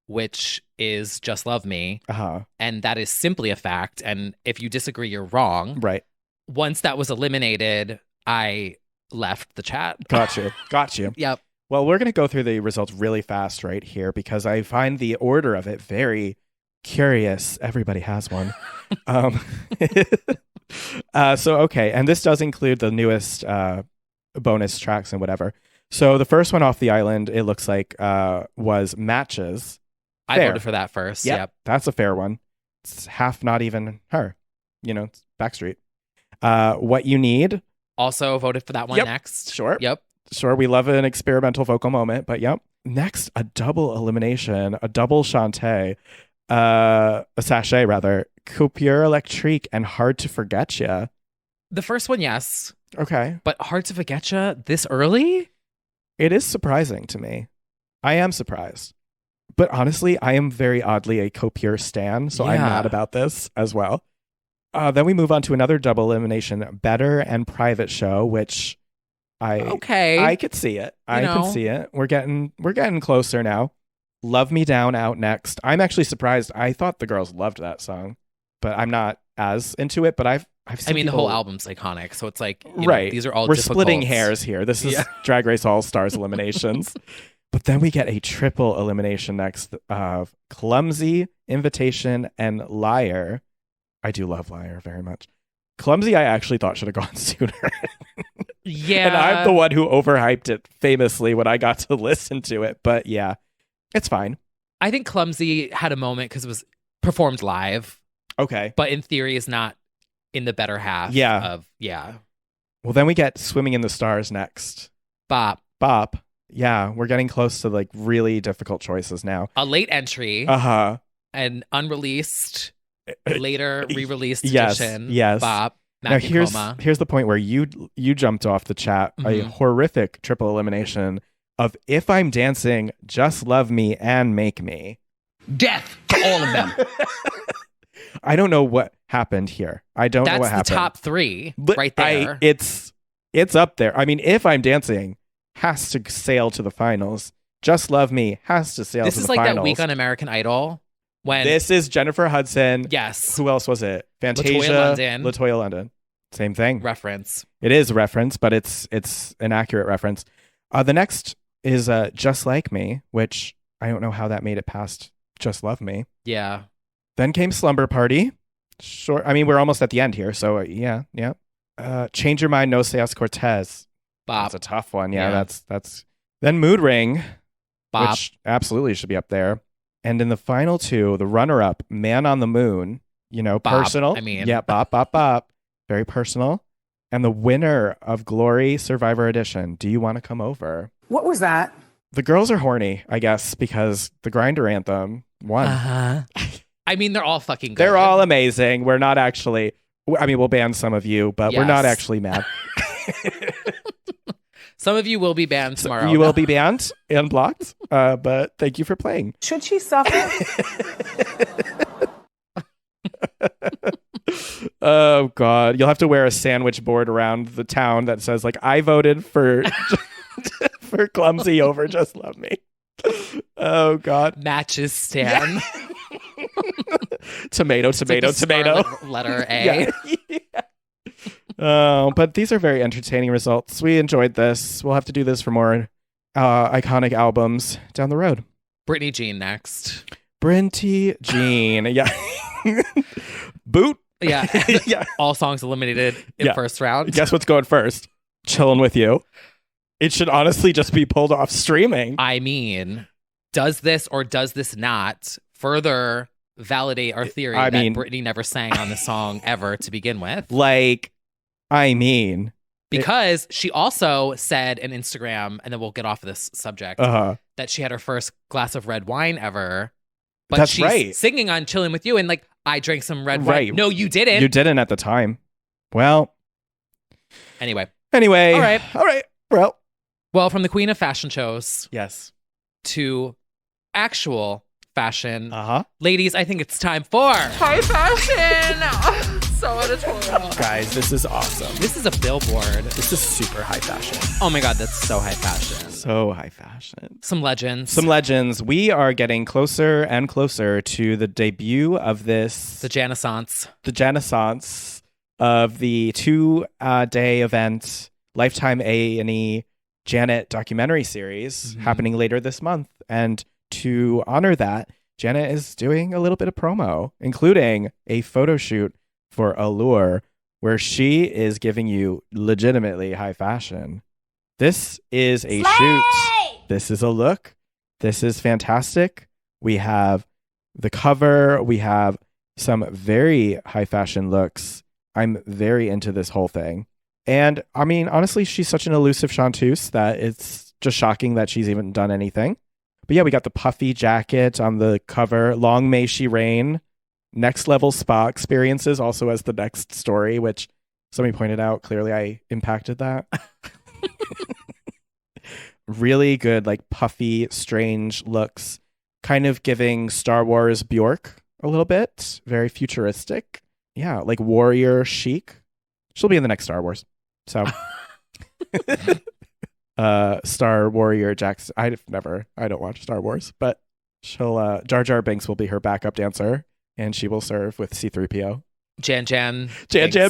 which is Just Love Me. And that is simply a fact. And if you disagree, you're wrong. Right. Once that was eliminated, I left the chat. Got you. Yep. Well, we're going to go through the results really fast right here because I find the order of it very curious. Everybody has one. Okay. And this does include the newest bonus tracks and whatever. So the first one off the island, it looks like, was Matches. I voted for that first. Yep. That's a fair one. It's half not even her. It's Backstreet. What You Need. Also voted for that one next. Sure. Yep. Sure. We love an experimental vocal moment, but yep. Next, a double elimination, a double Shantae, a sachet rather, Coupure Electrique and Hard to Forget Ya. The first one, yes. Okay. But Hard to Forget Ya this early? It is surprising to me. I am surprised. But honestly, I am very oddly a Coupure stan, so I'm mad about this as well. Then we move on to another double elimination, Better and Private Show, which I could see it. I can see it. We're getting closer now. Love Me Down out next. I'm actually surprised. I thought the girls loved that song, but I'm not as into it. But I've seen the whole album's iconic, so it's like right. These are all difficult. Splitting hairs here. This is Drag Race All Stars eliminations. But then we get a triple elimination next of Clumsy, Invitation, and Liar. I do love Liar very much. Clumsy, I actually thought should have gone sooner. Yeah. And I'm the one who overhyped it famously when I got to listen to it. But yeah, it's fine. I think Clumsy had a moment because it was performed live. Okay. But in theory is not in the better half of. Well, then we get Swimming in the Stars next. Bop. Yeah, we're getting close to like really difficult choices now. A late entry. An unreleased, later re-released edition. Yes. Bop. Now here's the point where you jumped off the chat. A horrific triple elimination of If I'm Dancing, Just Love Me, and Make Me. Death to all of them. I don't know what happened here. I don't know what happened. That's the top three right there. It's up there. I mean, If I'm Dancing has to sail to the finals. Just Love Me has to sail to the finals. This is like that week on American Idol. When this is Jennifer Hudson. Yes. Who else was it? Fantasia. LaToya London. Same thing. Reference. It is a reference, but it's an accurate reference. The next is Just Like Me, which I don't know how that made it past Just Love Me. Yeah. Then came Slumber Party. Sure. I mean, we're almost at the end here, so yeah. Change Your Mind, No Seas Cortez. Bop. That's a tough one. Yeah. That's. Then Mood Ring, Bop. which absolutely should be up there. And in the final two, the runner-up, Man on the Moon, Bop, personal. I mean. Yeah, bop. Very personal. And the winner of Glory Survivor Edition, Do You Want to Come Over? What was that? The girls are horny, I guess, because the Grindr anthem won. I mean, they're all fucking good. They're all amazing. We're not actually, I mean, we'll ban some of you, but we're not actually mad. Some of you will be banned tomorrow. You will be banned and blocked, but thank you for playing. Should she suffer? Oh, God. You'll have to wear a sandwich board around the town that says, like, I voted for for Clumsy over Just Love Me. Oh, God. Matches Stan. Tomato. Letter A. Yeah. Oh, but these are very entertaining results. We enjoyed this. We'll have to do this for more iconic albums down the road. Britney Jean next. Brinty Jean. Yeah. Boot. Yeah. Yeah. All songs eliminated in first round. Guess what's going first? Chilling with You. It should honestly just be pulled off streaming. I mean, does this or does this not further validate our theory that Britney never sang on the song ever to begin with? Like, I mean. Because she also said in Instagram, and then we'll get off of this subject, that she had her first glass of red wine ever. But That's she's right. singing on Chilling With You, and like, I drank some red wine. No, you didn't. You didn't at the time. Well. Anyway. All right. Well, from the queen of fashion shows. Yes. To actual fashion. Ladies, I think it's time for high fashion. So editorial. Guys, this is awesome. This is a billboard. This is super high fashion. Oh my God, that's so high fashion. So high fashion. Some legends. We are getting closer and closer to the debut of this. The Janissance. The Janissance of the 2-day event, Lifetime A&E Janet documentary series happening later this month. And to honor that, Janet is doing a little bit of promo, including a photo shoot for Allure, where she is giving you legitimately high fashion. This is a shoot. This is a look. This is fantastic. We have the cover. We have some very high fashion looks. I'm very into this whole thing. And I mean, honestly, she's such an elusive chanteuse that it's just shocking that she's even done anything. But yeah, we got the puffy jacket on the cover. Long May She Reign. Next Level Spa Experiences also as the next story, which somebody pointed out. Clearly, I impacted that. Really good, like puffy, strange looks. Kind of giving Star Wars Bjork a little bit. Very futuristic. Yeah, like warrior chic. She'll be in the next Star Wars. So, Star Warrior Jax. I don't watch Star Wars, but she'll, Jar Jar Binks will be her backup dancer. And she will serve with C-3PO. Jan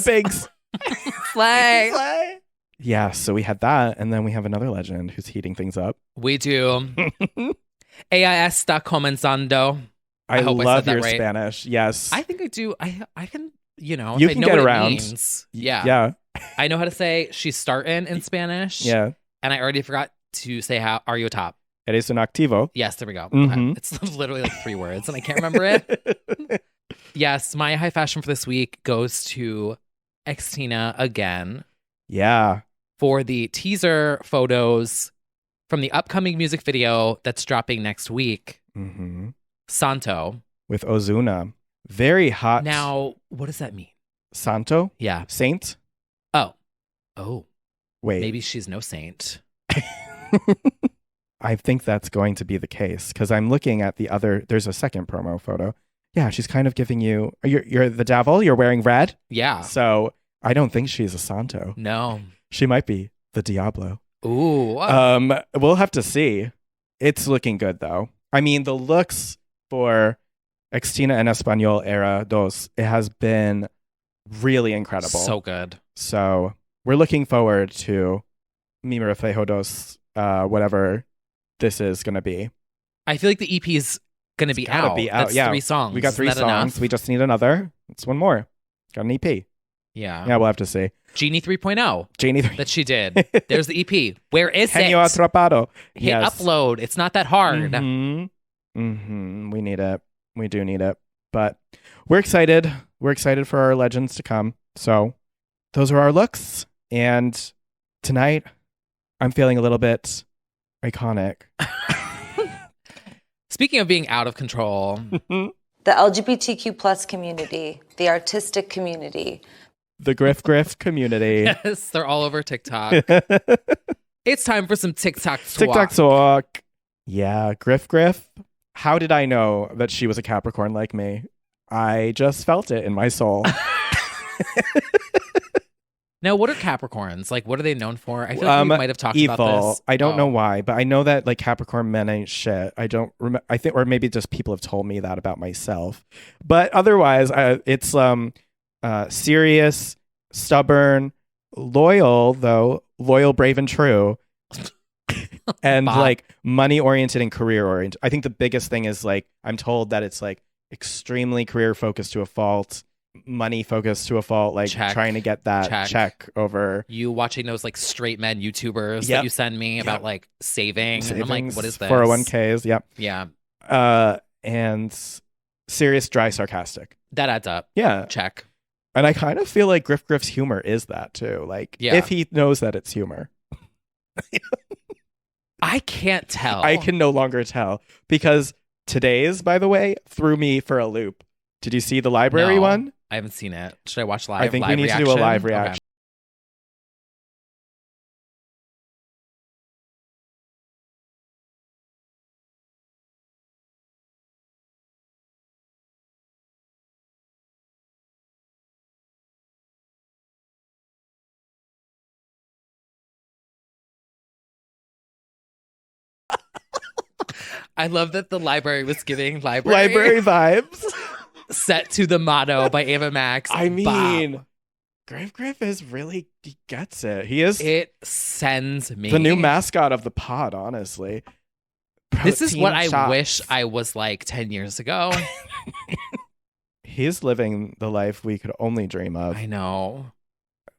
Binks. Slay. Yeah, so we had that. And then we have another legend who's heating things up. We do. AIS está comenzando. I hope love I said that your right. Spanish. Yes. I think I do. I can, you I can know get what around. It means. Yeah. Yeah. I know how to say she's starting in Spanish. Yeah. And I already forgot to say how are you a top? Eres un activo. Yes, there we go. Mm-hmm. It's literally like 3 words and I can't remember it. Yes, my high fashion for this week goes to Xtina again. Yeah. For the teaser photos from the upcoming music video that's dropping next week. Mm-hmm. Santo. With Ozuna. Very hot. Now, what does that mean? Santo? Yeah. Saint? Oh. Wait. Maybe she's no saint. I think that's going to be the case because I'm looking at the other. There's a second promo photo. Yeah, she's kind of giving you. You're the devil. You're wearing red. Yeah. So I don't think she's a Santo. No. She might be the Diablo. Ooh. We'll have to see. It's looking good though. I mean, the looks for Xtina en Español Era Dos, it has been really incredible. So good. So we're looking forward to Mi Reflejo Dos, whatever this is going to be. I feel like the EP is going to be out. That's yeah. 3 songs. We got 3 songs. Enough? We just need another. It's one more. Got an EP. Yeah. Yeah, we'll have to see. Genie 3.0. Genie 3. That she did. There's the EP. Where is it? Genio Atrapado. Hit upload. It's not that hard. Mm-hmm. Mm-hmm. We need it. We do need it. But we're excited. We're excited for our legends to come. So those are our looks. And tonight, I'm feeling a little bit iconic. Speaking of being out of control. The LGBTQ plus community, the artistic community. The Griff community. Yes, they're all over TikTok. It's time for some TikTok talk. TikTok talk. Yeah, Griff. How did I know that she was a Capricorn like me? I just felt it in my soul. Now, what are Capricorns? Like, what are they known for? I feel like we might have talked evil. about this. I don't know why, but I know that like Capricorn men ain't shit. I don't remember. I think, or maybe just people have told me that about myself. But otherwise, it's serious, stubborn, loyal, brave and true. and Bop. like money oriented and career oriented. I think the biggest thing is like I'm told that it's like extremely career focused to a fault, money focused to a fault, like Check. trying to get that check over. You watching those like straight men YouTubers Yep. that you send me about like saving. And I'm like, what is this? 401ks, yep. Yeah. And serious, dry, sarcastic. That adds up. Yeah. Check. And I kind of feel like Griff's humor is that too. Like if he knows that it's humor. I can't tell. I can no longer tell because today's, by the way, threw me for a loop. Did you see the library No, one? I haven't seen it. Should I watch live? I think we live need reaction? to do a live Okay. reaction. I love that the library was giving library vibes. set to the motto by Ava Max. I mean, Bop. Griff is really, he gets it. He is It sends me. the new mascot of the pod, honestly. This is Protein what I shots. wish I was like 10 years ago. He's living the life we could only dream of. I know.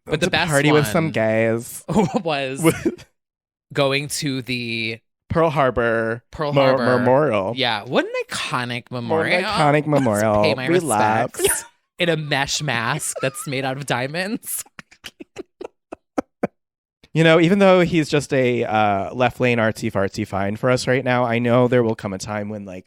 But Went the to best party with some one gays. was With going to the Pearl Harbor Memorial. Yeah, what an iconic What memorial. an iconic memorial. Pay my We love. respects. In a mesh mask that's made out of diamonds. You know, even though he's just a left lane artsy fartsy fine for us right now, I know there will come a time when like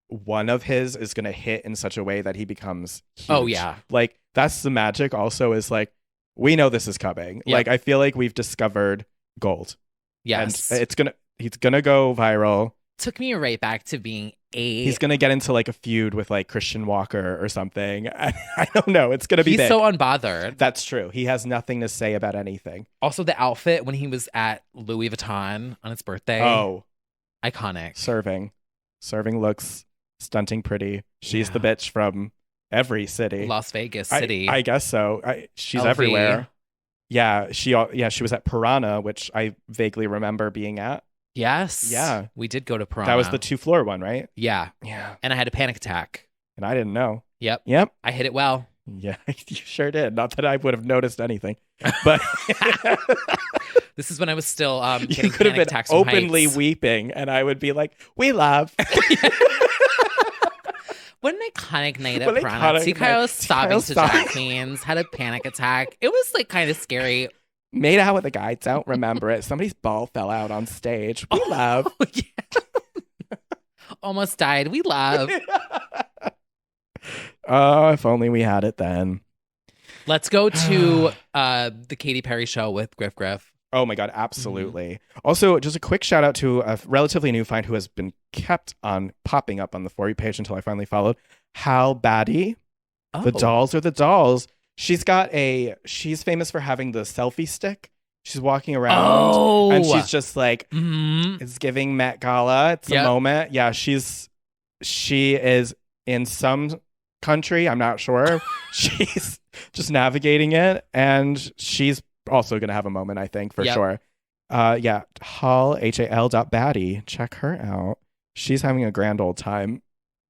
one of his is going to hit in such a way that he becomes huge. Oh, yeah. Like that's the magic also is like, we know this is coming. Yep. Like I feel like we've discovered gold. Yes. And he's going to go viral. Took me right back to being He's going to get into like a feud with like Christian Walker or something. I don't know. It's going to be He's big. so unbothered. That's true. He has nothing to say about anything. Also, the outfit when he was at Louis Vuitton on his birthday. Oh, Iconic. serving looks stunting pretty. She's the bitch from every city. Las Vegas City. I guess so. She's LV. everywhere. Yeah, she was at Piranha, which I vaguely remember being at. Yes. Yeah. We did go to Piranha. That was the 2-floor one, right? Yeah. Yeah. And I had a panic attack. And I didn't know. Yep. Yep. I hit it well. Yeah, you sure did. Not that I would have noticed anything, but This is when I was still you getting could have panic been attacks from openly heights. weeping, and I would be like, "We love." What an iconic night at What an Piranha. iconic See Kyle night. sobbing Kyle to drag sobbing. queens, had a panic attack. It was like kind of scary. Made out with a guy. Don't remember it. Somebody's ball fell out on stage. We love. Yeah. Almost died. We love. Oh, if only we had it then. Let's go to the Katy Perry show with Griff. Oh my God, absolutely. Also, just a quick shout out to a relatively new find who has been kept on popping up on the For You page until I finally followed. Hal Batty. Oh. The dolls are the dolls. She's famous for having the selfie stick. She's walking around and she's just like, it's giving Met Gala. It's a moment. Yeah, she is in some country. I'm not sure. She's just navigating it. And she's also going to have a moment, I think, for sure. Yeah, Hal, HAL.Batty. Check her out. She's having a grand old time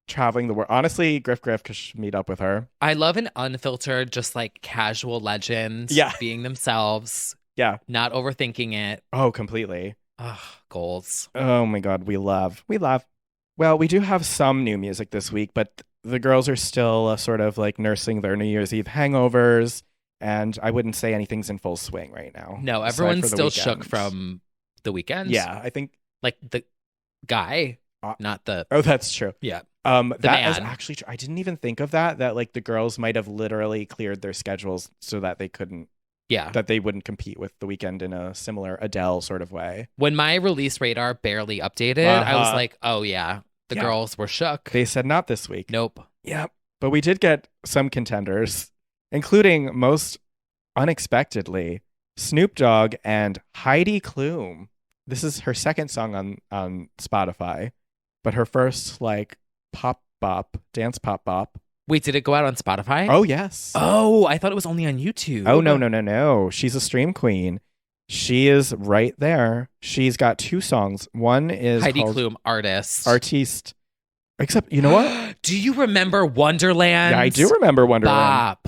traveling the world. Honestly, Griff could meet up with her. I love an unfiltered, just like casual legend. Yeah. Being themselves. Yeah. Not overthinking it. Oh, completely. Ugh, goals. Oh my God, we love. Well, we do have some new music this week, but the girls are still sort of like nursing their New Year's Eve hangovers, and I wouldn't say anything's in full swing right now. No, aside everyone's for the still weekend. shook from the weekend. Yeah, I think. Like the guy, not the. Oh, that's true. Yeah. That is man. actually true. I didn't even think of that. That like the girls might have literally cleared their schedules so that they couldn't. Yeah. That they wouldn't compete with the weekend in a similar Adele sort of way. When my release radar barely updated, I was like, oh yeah, the girls were shook. They said not this week. Nope. Yep. But we did get some contenders, including most unexpectedly Snoop Dogg and Heidi Klum. This is her second song on Spotify, but her first like dance pop bop. Wait, did it go out on Spotify? Oh yes. Oh, I thought it was only on YouTube. Oh no. She's a stream queen. She is right there. She's got 2 songs. One is Heidi called Klum, artist. Artiste. Except, you know what? Do you remember Wonderland? Yeah, I do remember Wonderland. Bop.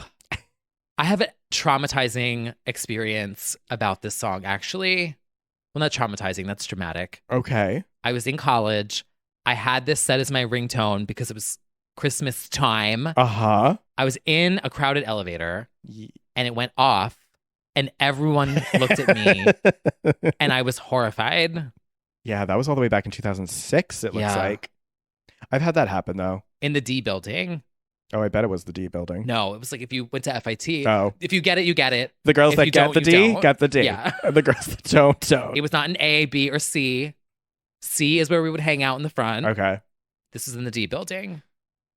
I have a traumatizing experience about this song, actually. Well, not traumatizing. That's dramatic. Okay. I was in college. I had this set as my ringtone because it was Christmas time. Uh-huh. I was in a crowded elevator and it went off and everyone looked at me and I was horrified. Yeah, that was all the way back in 2006, it looks Yeah. like. I've had that happen, though. In the D building. Oh, I bet it was the D building. No, it was like if you went to FIT. Oh. If you get it, you get it. The girls If that you get don't, the you D, don't. get the D. Yeah. The girls that don't. It was not an A, B, or C. C is where we would hang out in the front. Okay. This is in the D building.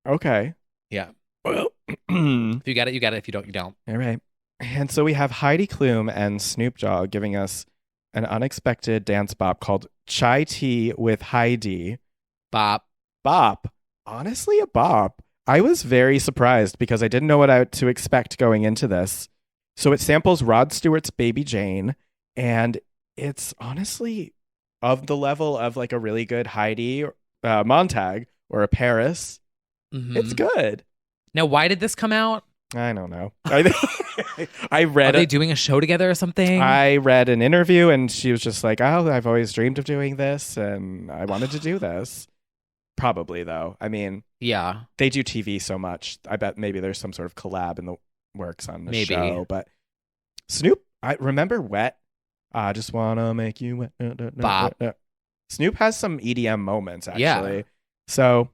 Okay. Yeah. Well, If you get it, you get it. If you don't, you don't. all right. And so we have Heidi Klum and Snoop Dogg giving us an unexpected dance bop called Chai Tea with Heidi. Bop. Bop. Honestly, a bop. I was very surprised because I didn't know what to expect going into this. So it samples Rod Stewart's Baby Jane, and it's honestly of the level of like a really good Heidi Montag or a Paris. Mhm. It's good. Now, why did this come out? I don't know. I Are read they doing a show together or something? I read an interview and she was just like, "Oh, I've always dreamed of doing this and I wanted to do this." Probably though. I mean, yeah. they do TV so much. I bet maybe there's some sort of collab in the works on the Maybe. show. But Snoop, I remember Wet. I just wanna make you wet. Bop. Snoop has some EDM moments actually. Yeah. So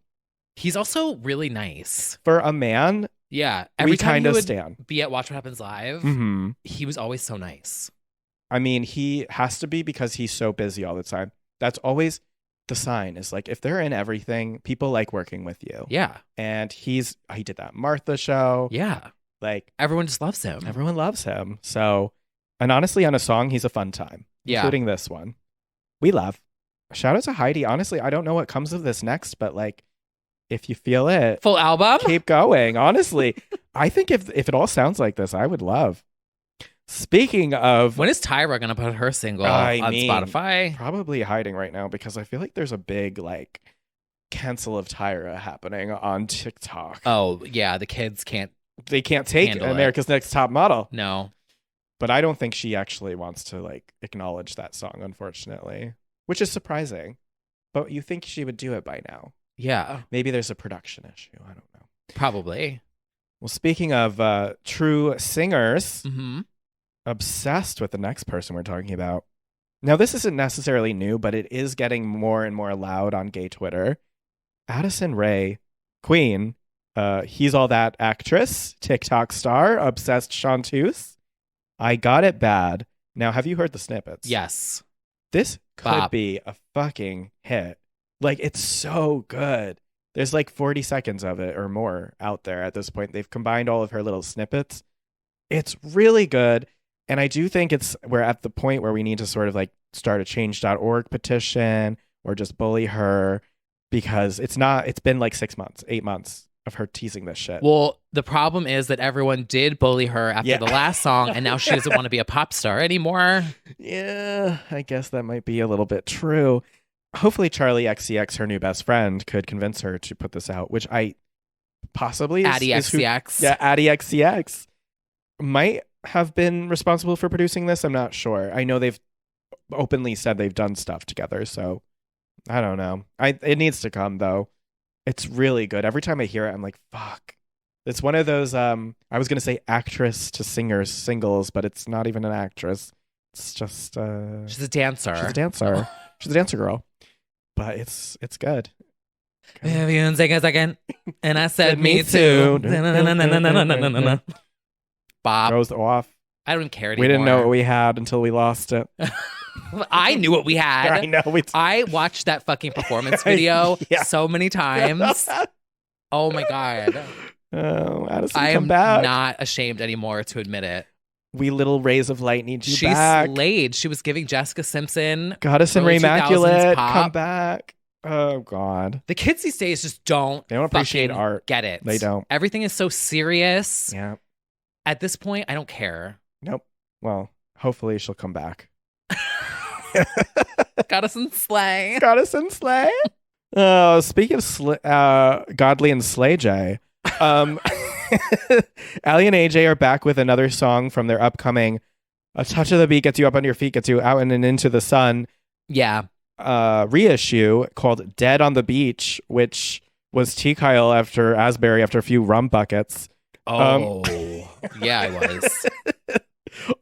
He's also really nice. for a man, Yeah. we Every time kind he of would stand. be at Watch What Happens Live, Mm-hmm. he was always so nice. I mean, he has to be because he's so busy all the time. That's always the sign is like, if they're in everything, people like working with you. Yeah. And he did that Martha show. Yeah. Like Everyone just loves him. everyone loves him. So, and honestly, on a song, he's a fun time, Yeah. including this one. We love. Shout out to Heidi. Honestly, I don't know what comes of this next, but like, if you feel it, Full album? keep going. Honestly, I think if it all sounds like this, I would love. Speaking of, When is Tyra going to put her single I on mean, Spotify? probably hiding right now because I feel like there's a big like cancel of Tyra happening on TikTok. Oh, yeah. The kids can't. They can't take handle it. America's Next Top Model. No. But I don't think she actually wants to like acknowledge that song, unfortunately, which is surprising. But you think she would do it by now? Yeah. Maybe there's a production issue. I don't know. Probably. Well, speaking of true singers, Mm-hmm. obsessed with the next person we're talking about. Now, this isn't necessarily new, but it is getting more and more loud on gay Twitter. Addison Ray, Queen, He's All That actress, TikTok star, obsessed chanteuse. I Got It Bad. Now, have you heard the snippets? Yes. This could Bop. be a fucking hit. Like, it's so good. There's like 40 seconds of it or more out there at this point. They've combined all of her little snippets. It's really good. And I do think we're at the point where we need to sort of like start a change.org petition or just bully her because it's been like 6 months, 8 months of her teasing this shit. Well, the problem is that everyone did bully her after Yeah. the last song, and now she doesn't want to be a pop star anymore. Yeah, I guess that might be a little bit true. Hopefully Charlie XCX, her new best friend, could convince her to put this out, which I possibly Addie is who- XCX. Yeah, Addie XCX might have been responsible for producing this. I'm not sure. I know they've openly said they've done stuff together, so I don't know. It needs to come though. It's really good. Every time I hear it, I'm like, fuck. It's one of those I was gonna say actress to singers singles, but it's not even an actress. It's just She's a dancer. she's a dancer. She's a dancer girl. But it's good. If you take a second, and I said Said me me too. too. Bob, Goes off. I don't care anymore. We didn't know what we had until we lost it. I knew what we had. I know. I watched that fucking performance video Yeah. so many times. Oh my God. Oh, Addison, I come am back. not ashamed anymore to admit it. We little rays of light need you She's back. slayed. She was giving Jessica Simpson. Goddess and early Ray 2000s Immaculate, pop. come back. Oh, God. The kids these days just don't. They don't appreciate fucking art. Get it? They don't. Everything is so serious. Yeah. At this point, I don't care. Nope. Well, hopefully she'll come back. Got us in sleigh. Addison Slay. Oh, speaking of Godly and Slay J, Allie and AJ are back with another song from their upcoming A Touch of the Beat Gets You Up on Your Feet, Gets You Out and Into the Sun Yeah. reissue called Dead on the Beach, which was T. Kyle after Asbury after a few rum buckets. Oh, yeah, I was.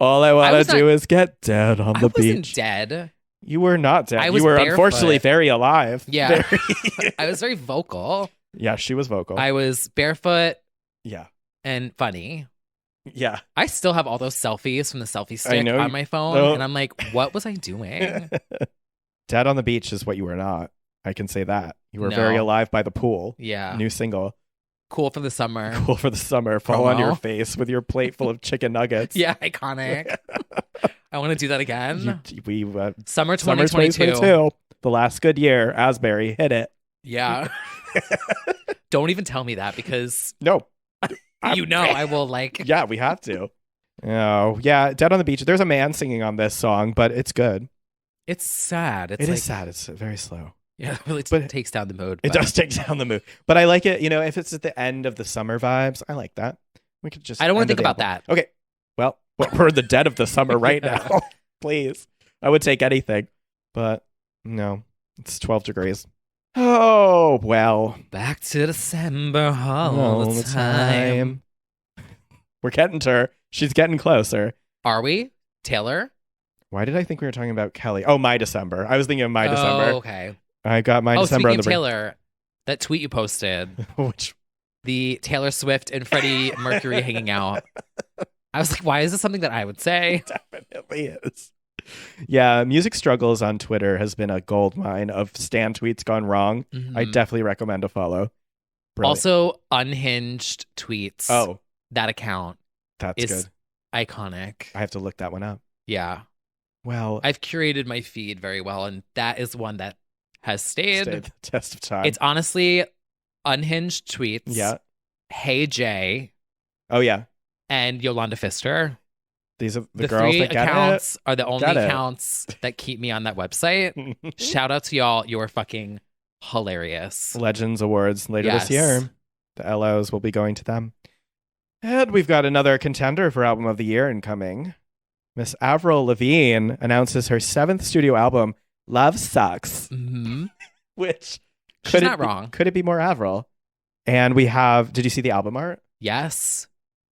All I want was to do is get dead on the I wasn't beach. dead. You were not dead. I was You were barefoot. unfortunately very alive. Yeah. Very- I was very vocal. Yeah, she was vocal. I was barefoot Yeah. and funny. Yeah. I still have all those selfies from the selfie stick know on you- my phone. Oh. And I'm like, what was I doing? Dead on the Beach is what you were not. I can say that. You were No. very alive by the pool. Yeah. New single. Cool for the summer. Cool for the summer. Fall on your Promo. face with your plate full of chicken nuggets. Yeah, iconic. I want to do that again. Summer Summer 2022. The last good year. Asbury hit it. Yeah. Don't even tell me that because No. you know I will like. Yeah, we have to. Oh, yeah. Dead on the Beach. There's a man singing on this song, but it's good. It's sad. It's It like, is sad. It's very slow. Yeah, it really But takes down the mood. It but does take down the mood. But I like it. You know, if it's at the end of the summer vibes, I like that. We could just. I don't want end to think the about album. that. Okay. Well, we're in the dead of the summer right Yeah. now. Please. I would take anything. But no, it's 12 degrees. Oh, well. Back to December all the time. We're getting to her. She's getting closer. Are we? Taylor? Why did I think we were talking about Kelly? Oh, My December. I was thinking of My December. Oh, okay. I got My December speaking on the of Taylor, that tweet you posted, Which the Taylor Swift and Freddie Mercury hanging out. I was like, why is this something that I would say? definitely is. Yeah, Music Struggles on Twitter has been a gold mine of Stan tweets gone wrong. Mhm. I definitely recommend a follow. Brilliant. Also, unhinged tweets. Oh, That account that's is good. iconic. I have to look that one up. Yeah. Well, I've curated my feed very well, and that is one that has stayed. stayed the test of time. It's honestly unhinged tweets. Yeah. Hey Jay Oh, yeah. and Yolanda Fister. These are the The girls three that get accounts are the only Get it. accounts that keep me on that website. it. Shout out to y'all. You're fucking hilarious. Legends Awards later this Yes. year. The LOs will be going to them. And we've got another contender for Album of the Year incoming. Miss Avril Lavigne announces her 7th studio album, Love Sucks, Hmm. which She's not wrong. Could it be more Avril? And we have, did you see the album art? Yes.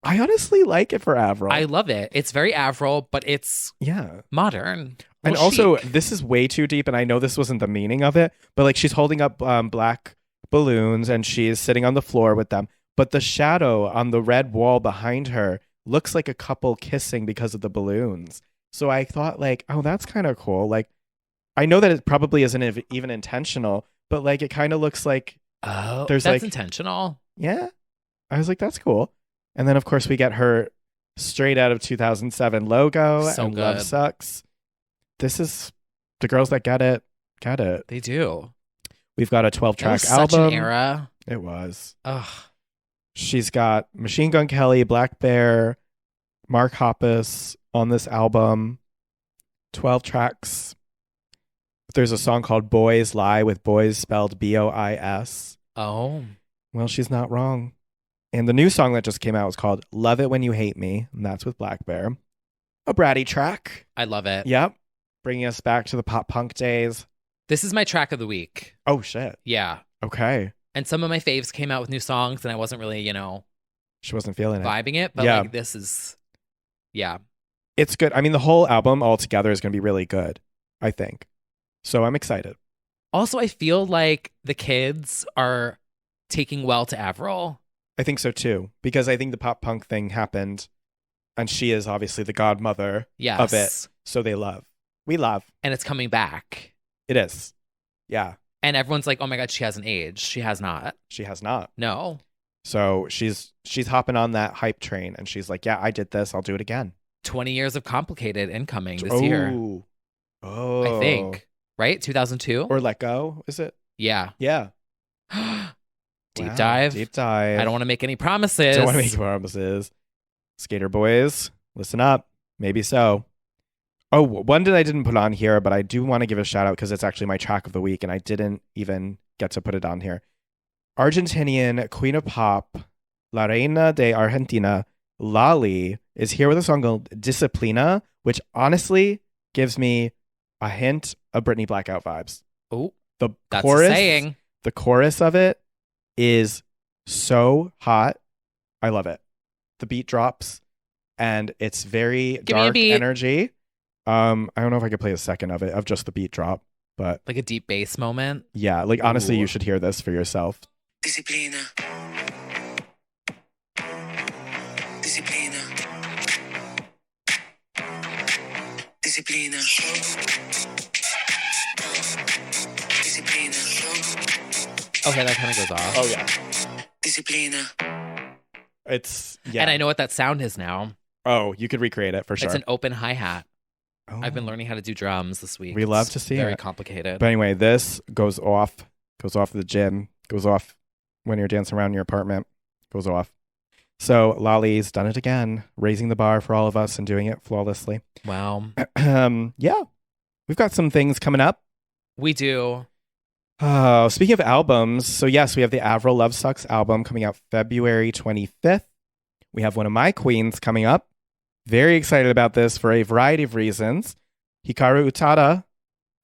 I honestly like it for Avril. I love it. It's very Avril, but it's yeah. modern. And Little also, chic. this is way too deep, and I know this wasn't the meaning of it, but like she's holding up black balloons and she's sitting on the floor with them. But the shadow on the red wall behind her looks like a couple kissing because of the balloons. So I thought, like, oh, that's kind of cool. Like, I know that it probably isn't even intentional, but like, it kind of looks like, Oh, there's, that's like- intentional. yeah. I was like, that's cool. And then, of course, we get her straight out of 2007 logo So and Love good. Sucks. This is the girls that get it. Get it. They do. We've got a That 12-track was such album. an era. It was. Ugh. She's got Machine Gun Kelly, Black Bear, Mark Hoppus on this album. 12 tracks. There's a song called Boys Lie with boys spelled Bois. Oh. Well, she's not wrong. And the new song that just came out was called Love It When You Hate Me, and that's with Black Bear. A bratty track. I love it. Yep. Bringing us back to the pop punk days. This is my track of the week. Oh, shit. Yeah. Okay. And some of my faves came out with new songs, and I wasn't really, She wasn't feeling it. vibing it. But Yeah. like, this is, yeah. It's good. I mean, the whole album altogether is going to be really good, I think. So I'm excited. Also, I feel like the kids are taking well to Avril. I think so too, because I think the pop punk thing happened, and she is obviously the godmother Yes. of it. So they love. We love. And it's coming back. It is. Yeah. And everyone's like, oh my God, she hasn't aged. She has not. She has not. No. So she's hopping on that hype train, and she's like, yeah, I did this. I'll do it again. 20 years of Complicated incoming this year. Oh. I think. Right? 2002? Or Let Go, is it? Yeah. Yeah. Deep Wow. dive. Deep dive. I don't want to make any promises. Don't want to make promises. Skater boys, listen up. Maybe so. Oh, one that I didn't put on here, but I do want to give a shout out because it's actually my track of the week, and I didn't even get to put it on here. Argentinian Queen of Pop, La Reina de Argentina, Lali, is here with a song called Disciplina, which honestly gives me a hint of Britney Blackout vibes. Oh, The that's chorus, a saying. the chorus of it is so hot. I love it. The beat drops, and it's very Give me a dark beat. energy. I don't know if I could play a second of it, of just the beat drop, but Like a deep bass moment. yeah, like honestly, Ooh. you should hear this for yourself. Disciplina. Disciplina. Disciplina. Disciplina. Okay, that kind of goes off. Oh yeah, Disciplina. it's yeah. And I know what that sound is now. Oh, you could recreate it for sure. It's an open hi-hat. Oh. I've been learning how to do drums this week. We love It's to see very it. complicated. But anyway, this goes off the gym, goes off when you're dancing around your apartment, goes off. So Lali's done it again, raising the bar for all of us and doing it flawlessly. Wow. Yeah, we've got some things coming up. We do. Oh, speaking of albums, so yes, we have the Avril Love Sucks album coming out February 25th. We have one of my queens coming up. Very excited about this for a variety of reasons. Hikaru Utada,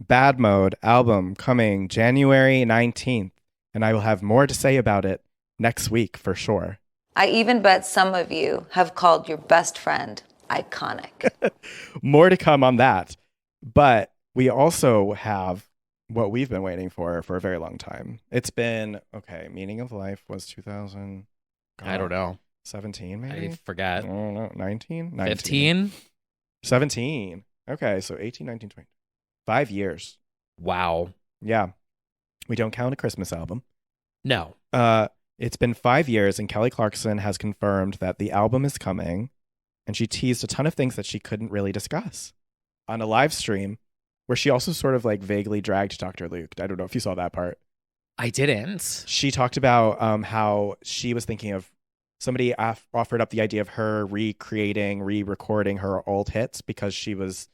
Bad Mode album coming January 19th. And I will have more to say about it next week for sure. I even bet some of you have called your best friend iconic. More to come on that. But we also have what we've been waiting for a very long time. It's been, okay, Meaning of Life was 2000. I don't know. 17 maybe? I forgot. I don't know. 19? 15? 17. Okay, so 18, 19, 20. 5 years. Wow. Yeah. We don't count a Christmas album. No. It's been 5 years, and Kelly Clarkson has confirmed that the album is coming, and she teased a ton of things that she couldn't really discuss on a live stream, where she also sort of like vaguely dragged Dr. Luke. I don't know if you saw that part. I didn't. She talked about how she was thinking of somebody offered up the idea of her recreating, re-recording her old hits because she was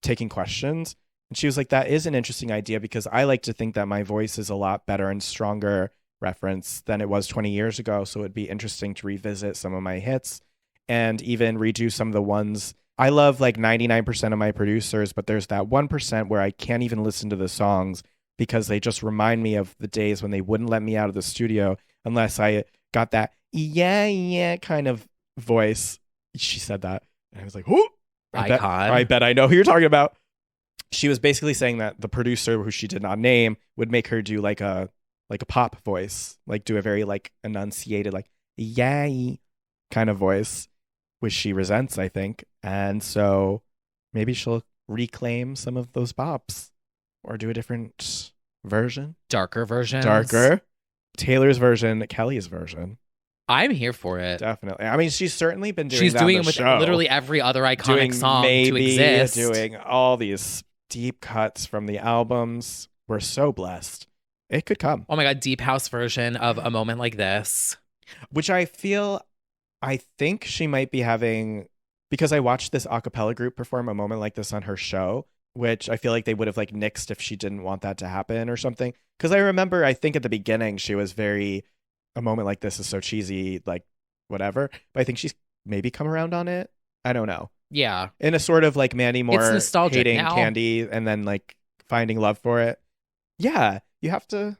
taking questions. And she was like, that is an interesting idea because I like to think that my voice is a lot better and stronger reference than it was 20 years ago. So it'd be interesting to revisit some of my hits and even redo some of the ones. I love like 99% of my producers, but there's that 1% where I can't even listen to the songs because they just remind me of the days when they wouldn't let me out of the studio unless I got that yeah kind of voice. She said that, and I was like, "Oh, Icon. I bet I know who you're talking about." She was basically saying that the producer, who she did not name, would make her do like a pop voice, like do a very like enunciated like yeah kind of voice, which she resents, I think. And so maybe she'll reclaim some of those pops or do a different version, Darker versions. darker. Taylor's version, Kelly's version. I'm here for it. Definitely. I mean, she's certainly been doing She's that doing on it the with show. literally every other iconic doing song to maybe, exist. doing all these deep cuts from the albums. We're so blessed. It could come. Oh my God, deep house version of A Moment Like This. Which I think she might be having, because I watched this a cappella group perform A Moment Like This on her show, which I feel like they would have like nixed if she didn't want that to happen or something. Because I remember, I think at the beginning she was very, A Moment Like This is so cheesy, like whatever. But I think she's maybe come around on it. I don't know. Yeah. In a sort of like Mandy Moore nostalgic hating now. Candy and then like finding love for it. Yeah, you have to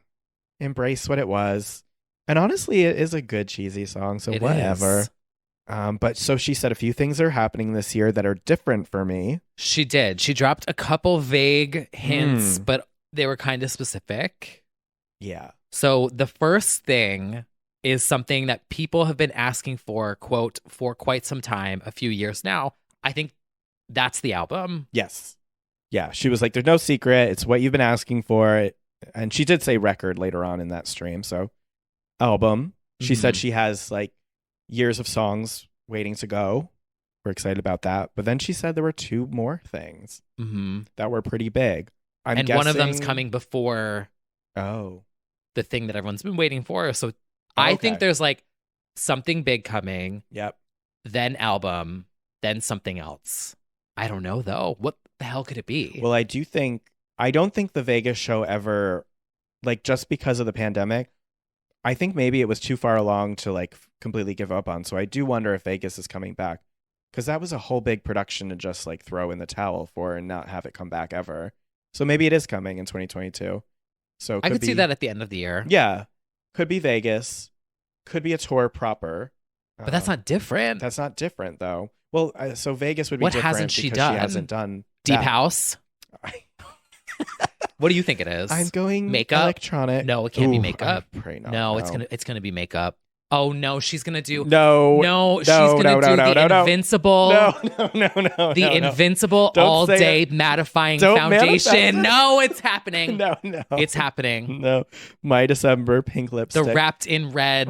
embrace what it was. And honestly, it is a good cheesy song, so It whatever. is. But so she said a few things are happening this year that are different for me. She did. She dropped a couple vague hints, but they were kind of specific. Yeah. So the first thing is something that people have been asking for, quote, for quite some time, a few years now. I think that's the album. Yes. Yeah. She was like, there's no secret. It's what you've been asking for. And she did say record later on in that stream. So album. She said she has like years of songs waiting to go. We're excited about that. But then she said there were two more things that were pretty big. And one of them's coming before Oh. the thing that everyone's been waiting for. So I think there's like something big coming, Yep. then album, then something else. I don't know though. the hell could it be? Well, I don't think the Vegas show ever, like, just because of the pandemic, I think maybe it was too far along to like completely give up on. So I do wonder if Vegas is coming back, because that was a whole big production to just like throw in the towel for and not have it come back ever. So maybe it is coming in 2022. So I could see that at the end of the year. Yeah, could be Vegas, could be a tour proper. But that's not different. That's not different though. Well, so Vegas would be What different hasn't she because done? she hasn't done Deep that. House? What do you think it is? I'm going makeup. electronic. No, it can't be Ooh, makeup. I pray not. No, it's gonna be makeup. Oh no, she's gonna do no. she's gonna do the invincible. No. The invincible Don't all say day it. mattifying Don't foundation. manifest it. No, it's happening. No. It's happening. No. My December pink lipstick. The wrapped in red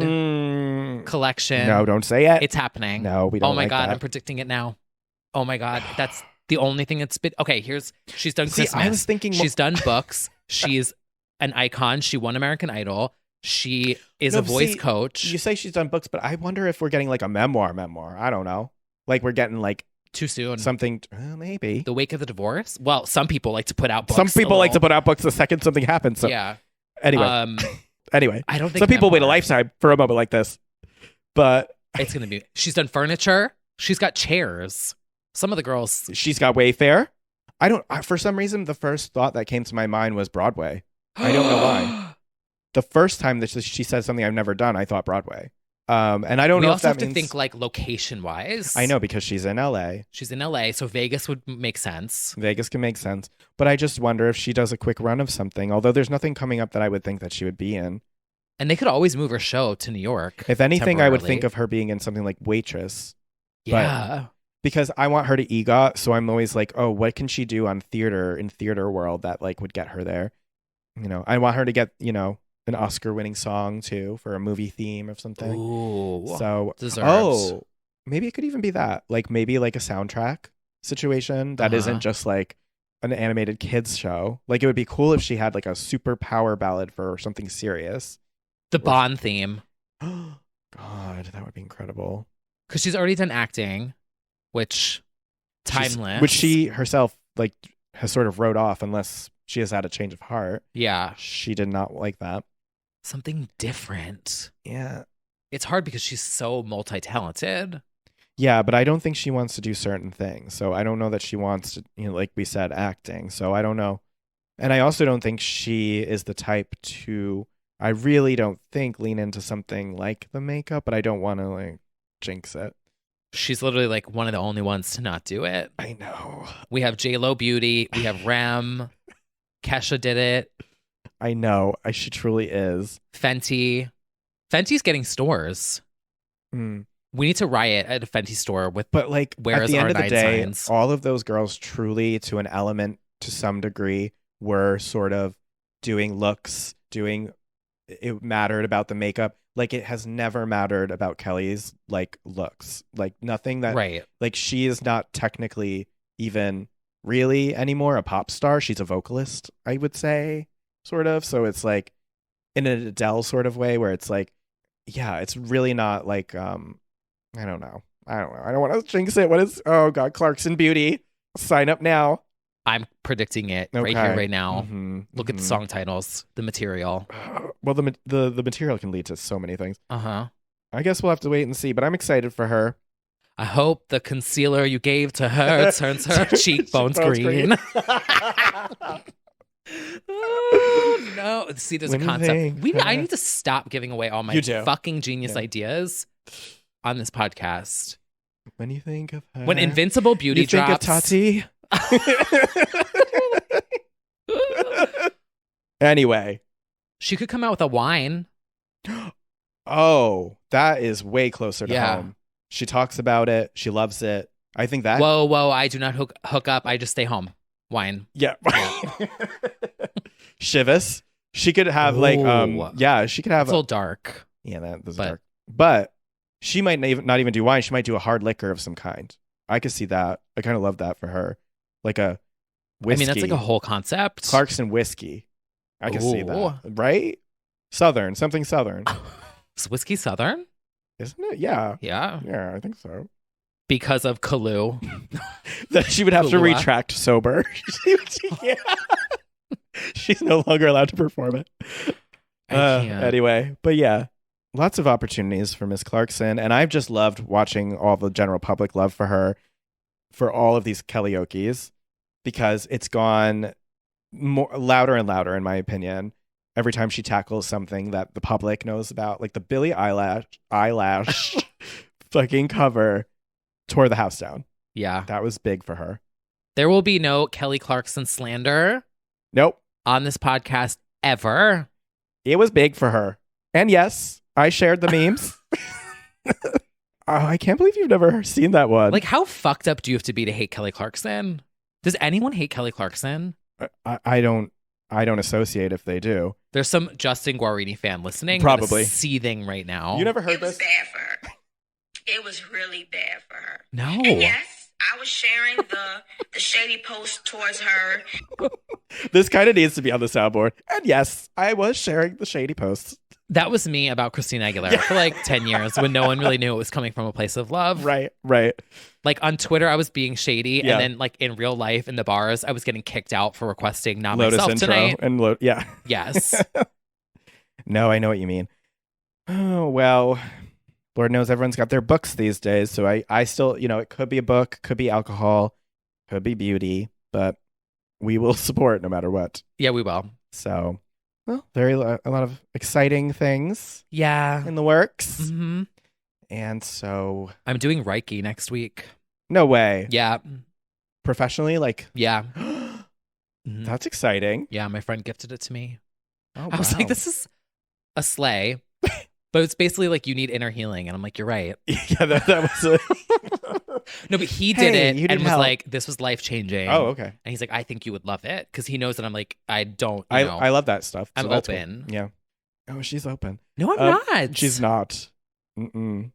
collection. No, don't say it. It's happening. No, we don't. Oh my like god, that. I'm predicting it now. Oh my god, that's the only thing that's been okay. She's done Christmas. I was thinking she's done books. She's an icon. She won American Idol. She is a voice coach. You say she's done books, but I wonder if we're getting like a memoir. I don't know. Like we're getting like too soon. Something maybe. The wake of the divorce. Well, some people like to put out books. Some people like to put out books the second something happens. So. Yeah. Anyway. Anyway. I don't think some people wait a lifetime for a moment like this. But it's gonna be. She's done furniture. She's got chairs. Some of the girls. She's got Wayfair. For some reason, the first thought that came to my mind was Broadway. I don't know why. The first time that she said something I've never done, I thought Broadway. And I don't know if that means... We also have to think like location-wise. I know, because she's in LA. She's in LA, so Vegas would make sense. Vegas can make sense. But I just wonder if she does a quick run of something, although there's nothing coming up that I would think that she would be in. And they could always move her show to New York. If anything, I would think of her being in something like Waitress. Yeah. Because I want her to EGOT, so I'm always like, oh, what can she do in theater world that like would get her there? You know, I want her to get, an Oscar-winning song too for a movie theme or something. Ooh, so deserved. Oh, maybe it could even be that, like maybe like a soundtrack situation that isn't just like an animated kids show. Like it would be cool if she had like a super power ballad for something serious. The Bond theme. God, that would be incredible. Because she's already done acting, which timeless, which she herself like has sort of wrote off unless she has had a change of heart. Yeah, she did not like that. Something different. Yeah. It's hard because she's so multi-talented. Yeah, but I don't think she wants to do certain things. So I don't know that she wants to, like we said, acting. So I don't know. And I also don't think she is the type to, I really don't think, lean into something like the makeup, but I don't want to like jinx it. She's literally like one of the only ones to not do it. I know. We have J-Lo Beauty. We have Rem. Kesha did it. I know. She truly is. Fenty's getting stores. We need to riot at a Fenty store with. But like, where at the end of the day, signs? all of those girls truly, to an element, to some degree, were sort of doing looks, it mattered about the makeup. Like it has never mattered about Kelly's like looks. Like nothing that, right. Like she is not technically even really anymore a pop star. She's a vocalist, I would say, sort of. So it's like in an Adele sort of way where it's like, yeah, it's really not like, I don't know. I don't want to jinx it. What is, oh God, Clarkson Beauty. Sign up now. I'm predicting it right here, right now. Look at the song titles, the material. Well, the material can lead to so many things. Uh-huh. I guess we'll have to wait and see, but I'm excited for her. I hope the concealer you gave to her turns her cheekbones green. Oh, no. See, there's a concept. I need to stop giving away all my fucking genius ideas on this podcast. When you think of her. When Invincible Beauty drops. Think of Tati. Anyway. She could come out with a wine. Oh, that is way closer to home. She talks about it. She loves it. I think that. Whoa. I do not hook up. I just stay home. Wine. Yeah. Shivas. She could have like, she could have. It's a little dark. Yeah, that's dark. But she might not even do wine. She might do a hard liquor of some kind. I could see that. I kind of love that for her. Like a whiskey. I mean, that's like a whole concept. Clarkson whiskey. I can see that. Right? Southern. Something Southern. Is whiskey Southern? Isn't it? Yeah. Yeah. Yeah, I think so. because of Kalu. That she would have to Kahlua. retract sober. That she would have to Kahlua. retract sober. Yeah. She's no longer allowed to perform it. I can't. Anyway, but yeah, lots of opportunities for Miss Clarkson. And I've just loved watching all the general public love for her for all of these Kellyokies because it's gone more louder and louder, in my opinion, every time she tackles something that the public knows about. Like the Billie eyelash fucking cover tore the house down. Yeah. That was big for her. There will be no Kelly Clarkson slander Nope. on this podcast ever. It was big for her. And yes, I shared the memes. I can't believe you've never seen that one. Like, how fucked up do you have to be to hate Kelly Clarkson? Does anyone hate Kelly Clarkson? I don't associate if they do. There's some Justin Guarini fan listening. that Probably. is seething right now. You never heard It was this? bad for her. It was really bad for her. No. And yes, I was sharing the shady post towards her. This kind of needs to be on the soundboard. And yes, I was sharing the shady posts. That was me about Christina Aguilera for like 10 years when no one really knew it was coming from a place of love. Right. Like on Twitter, I was being shady. Yeah. And then like in real life, in the bars, I was getting kicked out for requesting not Lotus myself intro tonight. and yeah. Yes. No, I know what you mean. Oh, well, Lord knows everyone's got their books these days. So I still, it could be a book, could be alcohol, could be beauty, but we will support no matter what. Yeah, we will. So, well, a lot of exciting things Yeah. in the works. hmm And so, I'm doing Reiki next week. no way. Yeah. Professionally, like, Yeah. Mhm. that's exciting. Yeah. My friend gifted it to me. Oh, I was wow. like, this is a sleigh. But it's basically like you need inner healing. And I'm like, you're right. Yeah, that was No, but he did Hey, it you and need was help. like, this was life changing. Oh, okay. And he's like, I think you would love it. Because he knows that I'm like, I don't, I know. love that stuff. I'm that's cool. open. Yeah. Oh, she's open. No, I'm not. She's not. Mm-mm.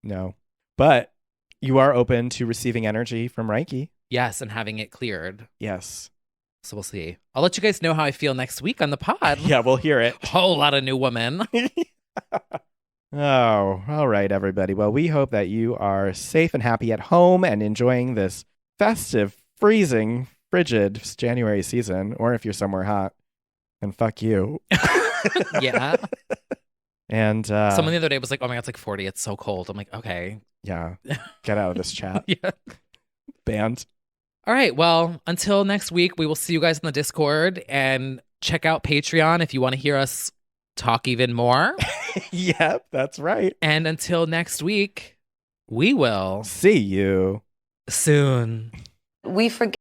No. But you are open to receiving energy from Reiki. Yes, and having it cleared. Yes. So we'll see. I'll let you guys know how I feel next week on the pod. Yeah, we'll hear it. Whole lot of new women. Oh, all right, everybody. Well, we hope that you are safe and happy at home and enjoying this festive, freezing, frigid January season. Or if you're somewhere hot, then fuck you. Yeah. And Someone the other day was like, oh my God, it's like 40. It's so cold. I'm like, okay. yeah, get out of this chat. Yeah. Band. All right. Well, until next week, we will see you guys in the Discord and check out Patreon if you want to hear us talk even more. Yep, that's right. And until next week, we will See you soon. We forget.